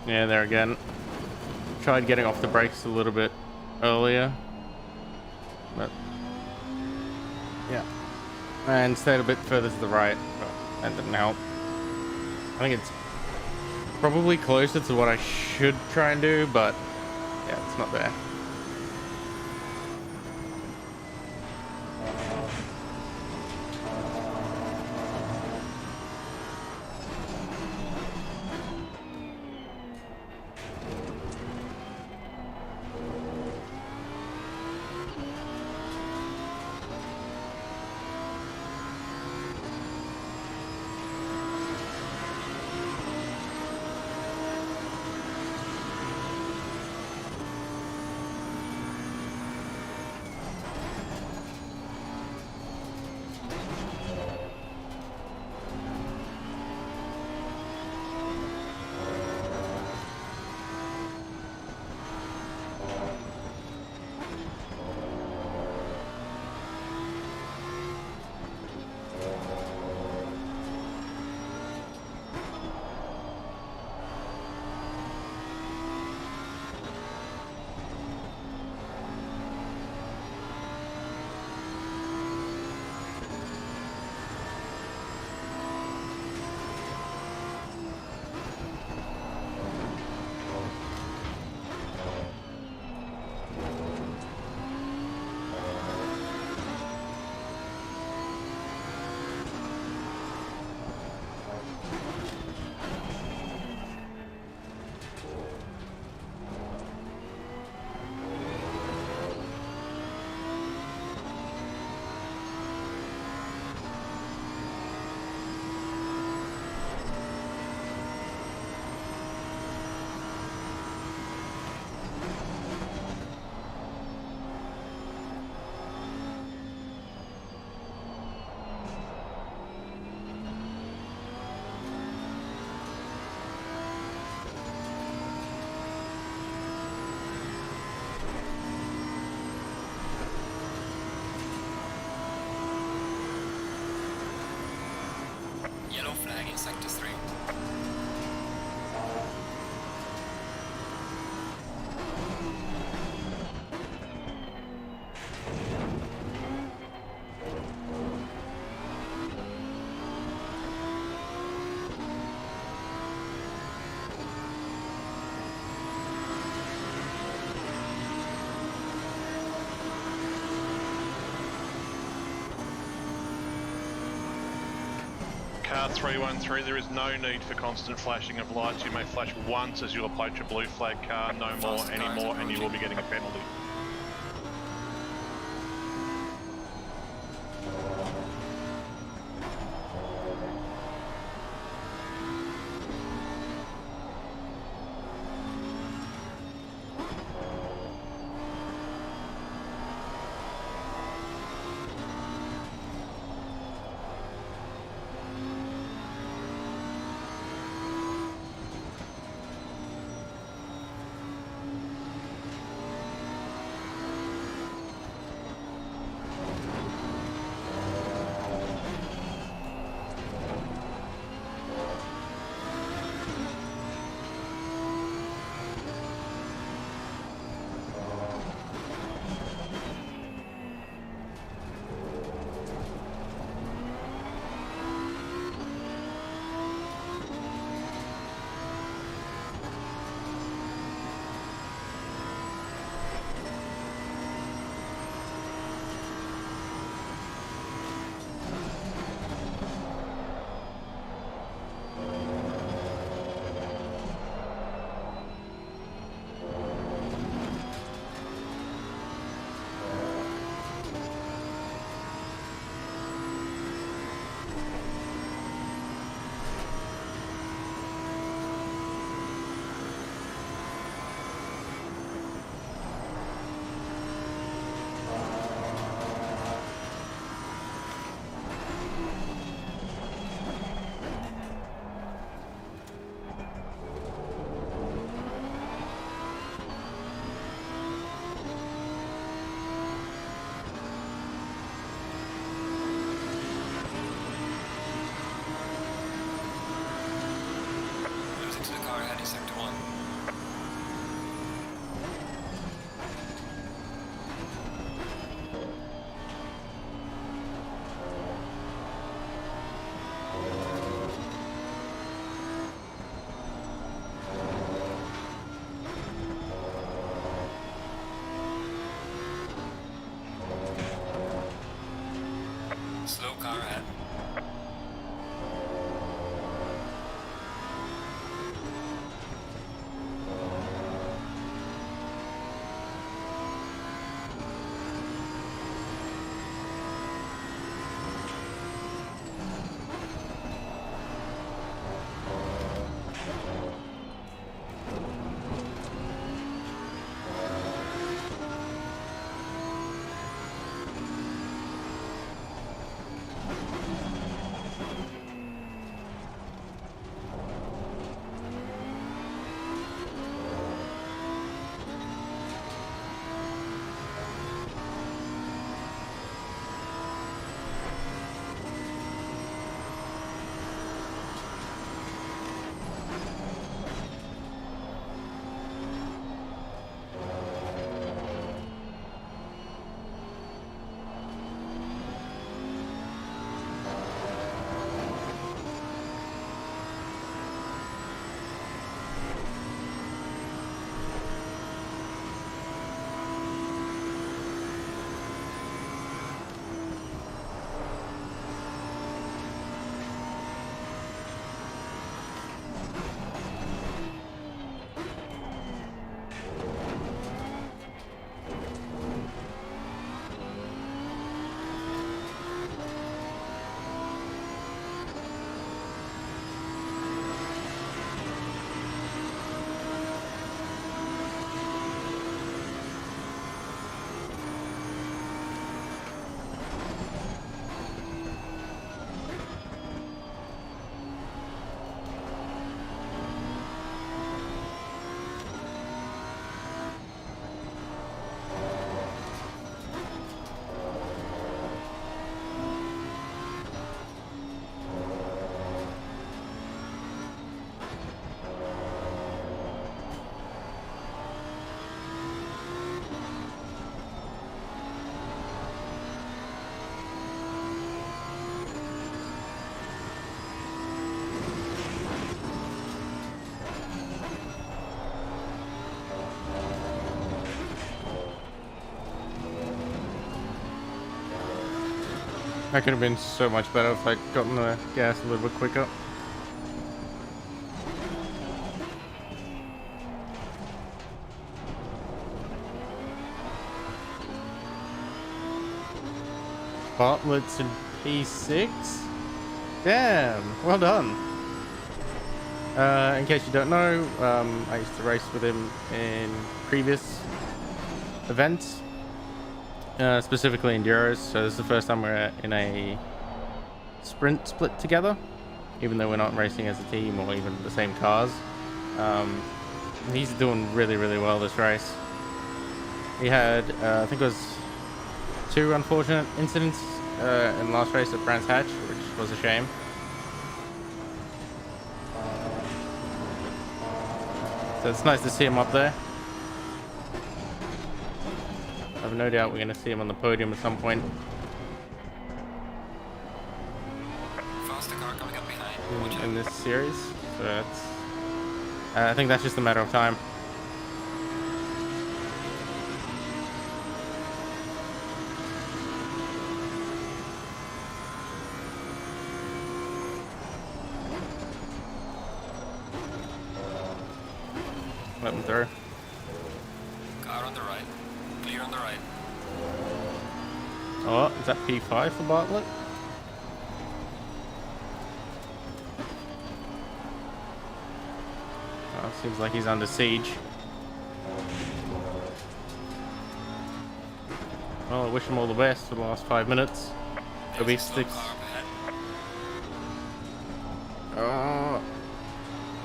Yeah, there again. Tried getting off the brakes a little bit earlier, but yeah, and stayed a bit further to the right, but that didn't help. I think it's probably closer to what I should try and do, but yeah, it's not there. Yellow flag in sector 3. Car 313, there is no need for constant flashing of lights. You may flash once as you approach a blue flag car, no more Fast cars anymore, and you will be approaching. getting a penalty. I could have been so much better if I'd gotten the gas a little bit quicker. Bartlett's in P6? Damn, well done. In case you don't know, I used to race with him in previous events, specifically Enduros, so this is the first time we're in a sprint split together, even though we're not racing as a team or even the same cars. He's doing really well this race. He had, I think it was 2 unfortunate incidents in the last race at Brands Hatch, which was a shame. So it's nice to see him up there. I have no doubt we're going to see him on the podium at some point. Faster car coming up behind. In this series. So that's, I think that's just a matter of time. Let him through. Car on the right. Clear on the right. Oh, is that P5 for Bartlett? Oh, seems like he's under siege. Well, I wish him all the best for the last 5 minutes. There'll be Slow six. car up ahead. Oh,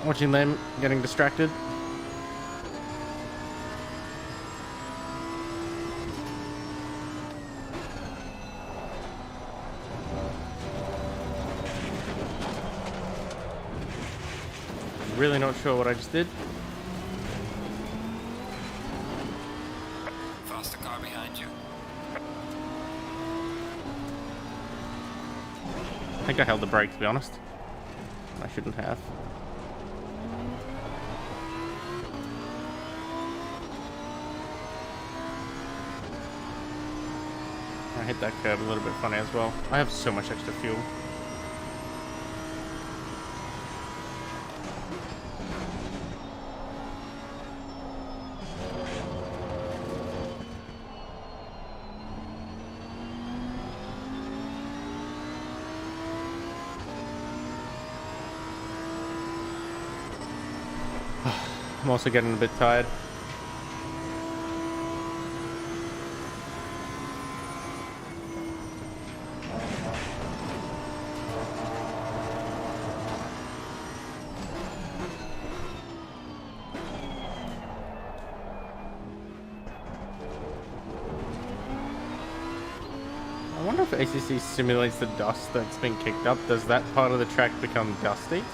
watching them getting distracted. Really not sure what I just did. Faster car behind you. I think I held the brake, to be honest. I shouldn't have. I hit that curb a little bit funny as well. I have so much extra fuel. I'm also getting a bit tired. I wonder if ACC simulates the dust that's been kicked up. Does that part of the track become dusty?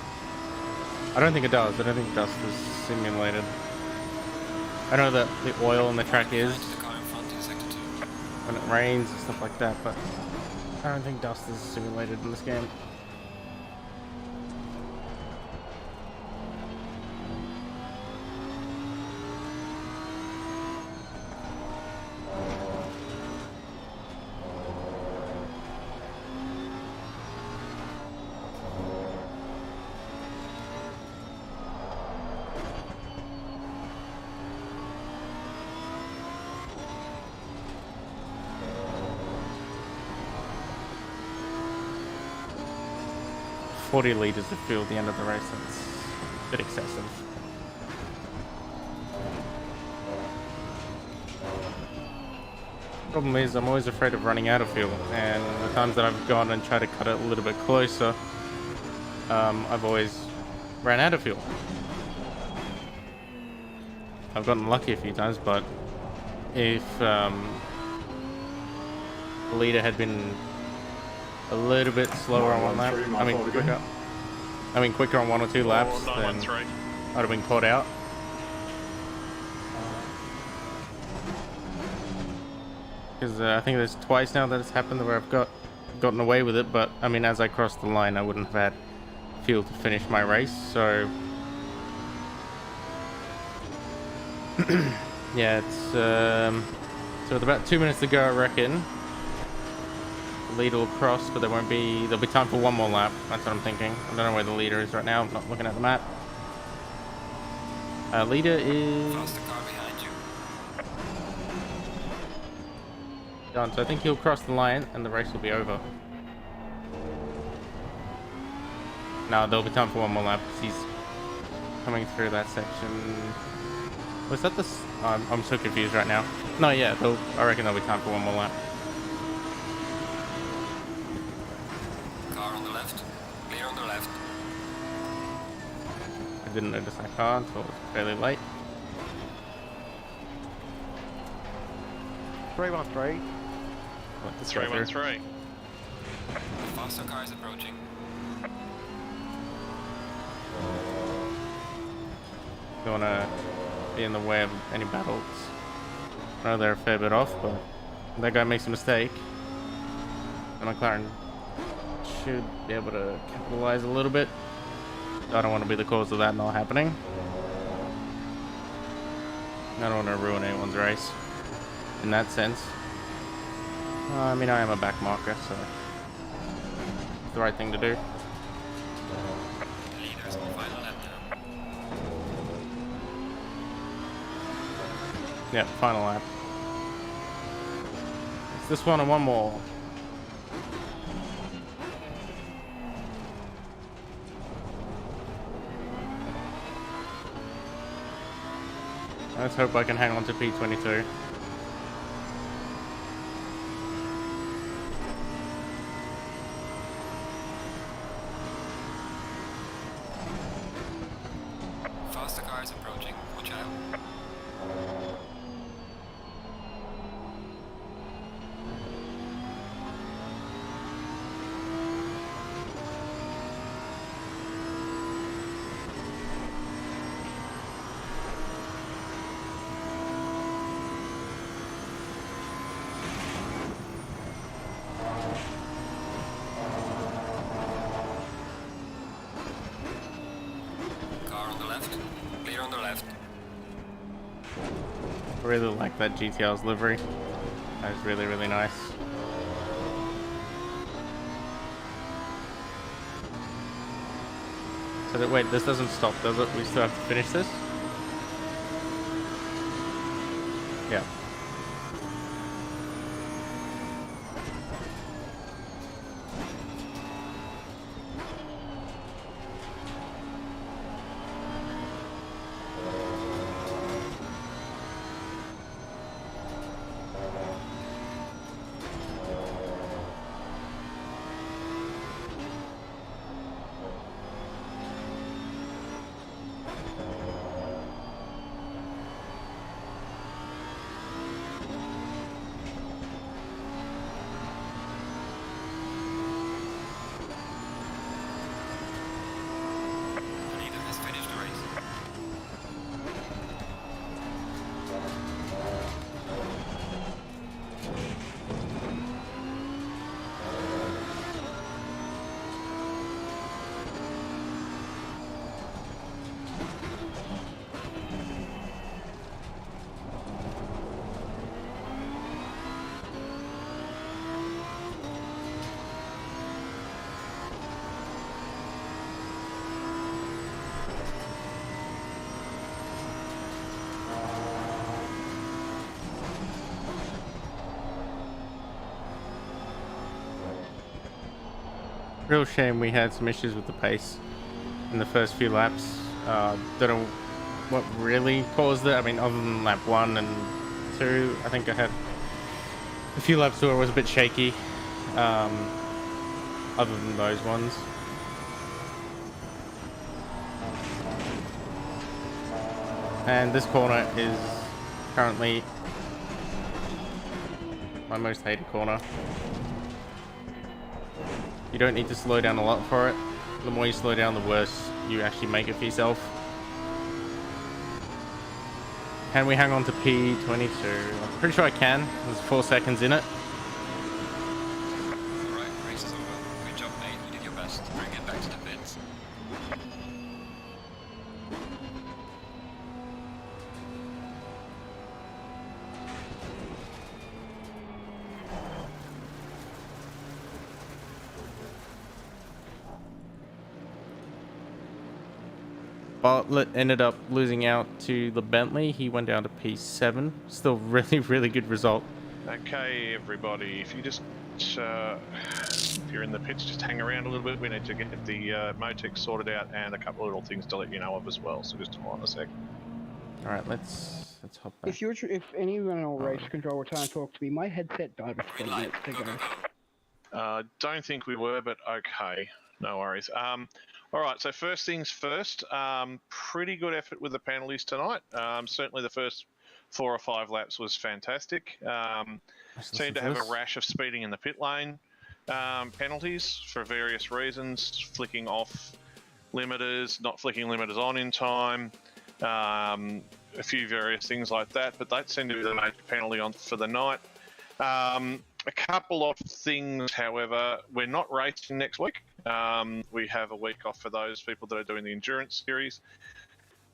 I don't think it does. I don't think dust is simulated. I know that the oil on the track is Behind the car in front in sector 2. when it rains and stuff like that, but I don't think dust is simulated in this game. $40 liters of fuel at the end of the race. That's a bit excessive. Problem is, I'm always afraid of running out of fuel, and the times that I've gone and tried to cut it a little bit closer, I've always ran out of fuel. I've gotten lucky a few times, but if the leader had been a little bit slower on one lap, quicker on 1 or 2 laps, then I'd have been caught out. Because I think there's twice now that it's happened where I've gotten away with it, but I mean, as I crossed the line, I wouldn't have had fuel to finish my race, so yeah, it's so with about 2 minutes to go, I reckon leader will cross, but there'll be time for one more lap. That's what I'm thinking. I don't know where the leader is right now. I'm not looking at the map. Leader is Faster car behind you. done, so I think he'll cross the line and the race will be over. No, there'll be time for one more lap because he's coming through that section. Was that the... I'm so confused right now. No, yeah, I reckon there'll be time for one more lap. Car on the left. Clear on the left. I didn't notice that car until it was fairly late. 313. Let's go through. 313. The faster car is approaching. Don't want to be in the way of any battles. I know they're a fair bit off, but if that guy makes a mistake, the McLaren should be able to capitalize a little bit. I don't want to be the cause of that not happening. I don't want to ruin anyone's race in that sense. I mean, I am a back marker, so it's the right thing to do. Leaders on final lap now. Yeah, final lap. It's this one and one more. Let's hope I can hang on to P22. Faster car is approaching. Watch out. Car on the left. Clear on the left. I really like that GTR's livery. That is really, really nice. So that, wait, this doesn't stop, does it? We still have to finish this? Yeah. The leader has finished the race. Real shame we had some issues with the pace in the first few laps. Don't know what really caused it. I mean, other than lap 1 and 2, I think I had a few laps where it was a bit shaky. Other than those ones. And this corner is currently my most hated corner. You don't need to slow down a lot for it. The more you slow down, the worse you actually make it for yourself. Can we hang on to P22? I'm pretty sure I can. There's 4 seconds in it. Alright, race is over. Good job, mate. You did your best to bring it back to the pits. Bartlett ended up losing out to the Bentley. He went down to P7. Still really, really good result. Okay, everybody, if you just, if you're in the pits, just hang around a little bit. We need to get the Motec sorted out and a couple of little things to let you know of as well. So just hold on a sec. All right, let's hop back. If anyone on race control were trying to talk to me, my headset died a few minutes ago. Don't think we were, but okay, no worries. All right, so first things first, pretty good effort with the penalties tonight. Certainly the first 4 or 5 laps was fantastic. Seemed to have a rash of speeding in the pit lane penalties for various reasons, flicking off limiters, not flicking limiters on in time, a few various things like that, but that seemed to be the major penalty on for the night. A couple of things, however, we're not racing next week. We have a week off for those people that are doing the endurance series.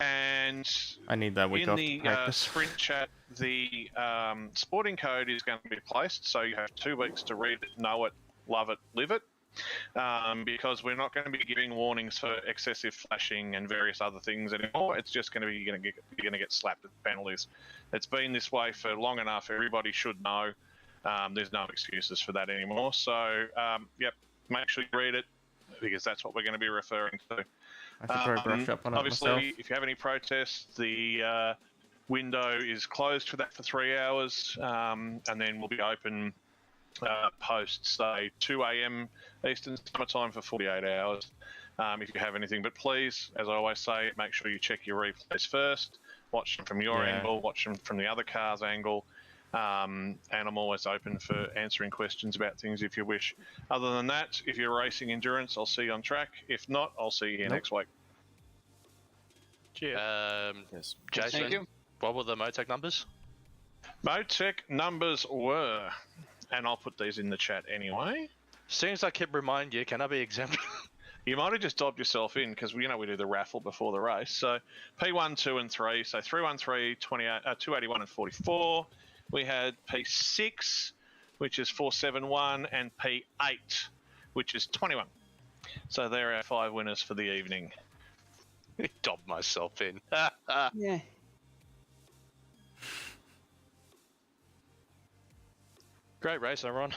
And I need that week in off the to practice. sprint chat, the sporting code is going to be placed, so you have 2 weeks to read it, know it, love it, live it. Because we're not going to be giving warnings for excessive flashing and various other things anymore. It's just going to be you're going to get slapped with penalties. It's been this way for long enough. Everybody should know. There's no excuses for that anymore. So, yep, make sure you read it because that's what we're going to be referring to. I should probably brush up on it Obviously, myself. if you have any protests, the window is closed for that for 3 hours, and then we'll be open post, say, 2 a.m. Eastern Summer Time for 48 hours. If you have anything, but please, as I always say, make sure you check your replays first. Watch them from your angle, watch them from the other car's angle. And I'm always open for answering questions about things if you wish. Other than that, if you're racing endurance, I'll see you on track. If not, I'll see you here next week. Cheers. Yes. Jason, Thank you. what were the Motec numbers? Motec numbers were, and I'll put these in the chat anyway. Seems I kept reminding you, can I be exempt? You might have just dobbed yourself in because we do the raffle before the race. So P1, 2, and 3. So 313, 281, and 44. We had P6, which is 471, and P8, which is 21. So they're our 5 winners for the evening. Dobbed myself in. Yeah. Great race, everyone.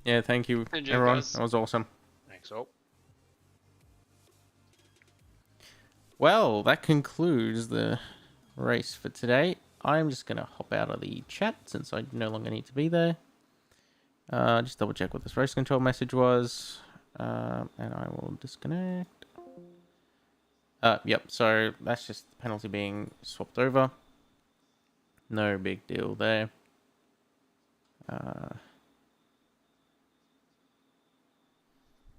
Yeah, thank you, Good job, everyone. guys. That was awesome. Thanks all. Well, that concludes the race for today. I'm just going to hop out of the chat since I no longer need to be there. Just double check what this race control message was. And I will disconnect. Yep, so that's just the penalty being swapped over. No big deal there.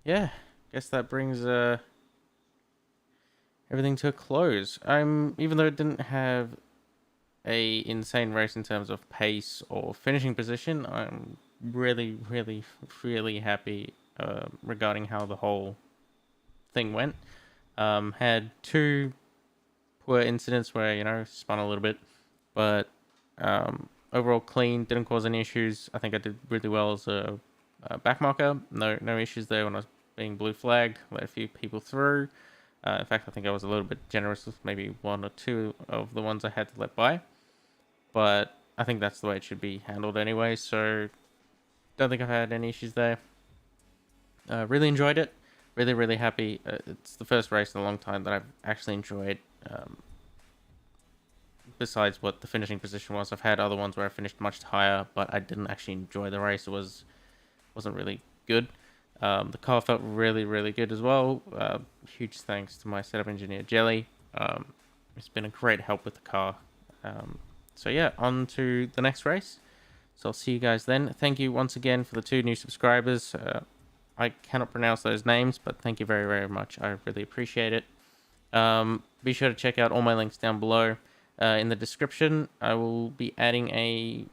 Yeah, guess that brings everything to a close. Even though it didn't have a insane race in terms of pace or finishing position, I'm really, really, really happy regarding how the whole thing went. Had 2 poor incidents where, spun a little bit, but overall clean, didn't cause any issues. I think I did really well as a backmarker. No issues there when I was being blue flagged. Let a few people through. In fact, I think I was a little bit generous with maybe 1 or 2 of the ones I had to let by. But I think that's the way it should be handled anyway, so don't think I've had any issues there. Really enjoyed it. Really, really happy. It's the first race in a long time that I've actually enjoyed. Besides what the finishing position was, I've had other ones where I finished much higher, but I didn't actually enjoy the race. It wasn't really good. The car felt really, really good as well. Huge thanks to my setup engineer, Jelly. It's been a great help with the car. So yeah, on to the next race. So I'll see you guys then. Thank you once again for the 2 new subscribers. I cannot pronounce those names, but thank you very, very much. I really appreciate it. Be sure to check out all my links down below. In the description, I will be adding a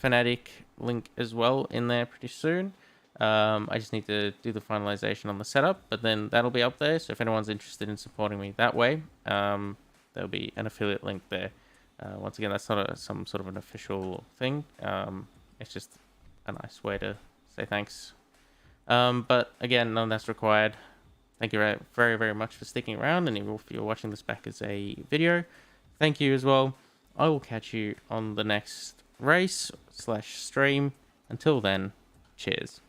Fanatec link as well in there pretty soon. I just need to do the finalization on the setup, but then that'll be up there. So if anyone's interested in supporting me that way, there'll be an affiliate link there. Once again, that's not some sort of an official thing. It's just a nice way to say thanks. But again, none of that's required. Thank you very, very much for sticking around, and if you're watching this back as a video, thank you as well. I will catch you on the next race / stream. Until then, cheers.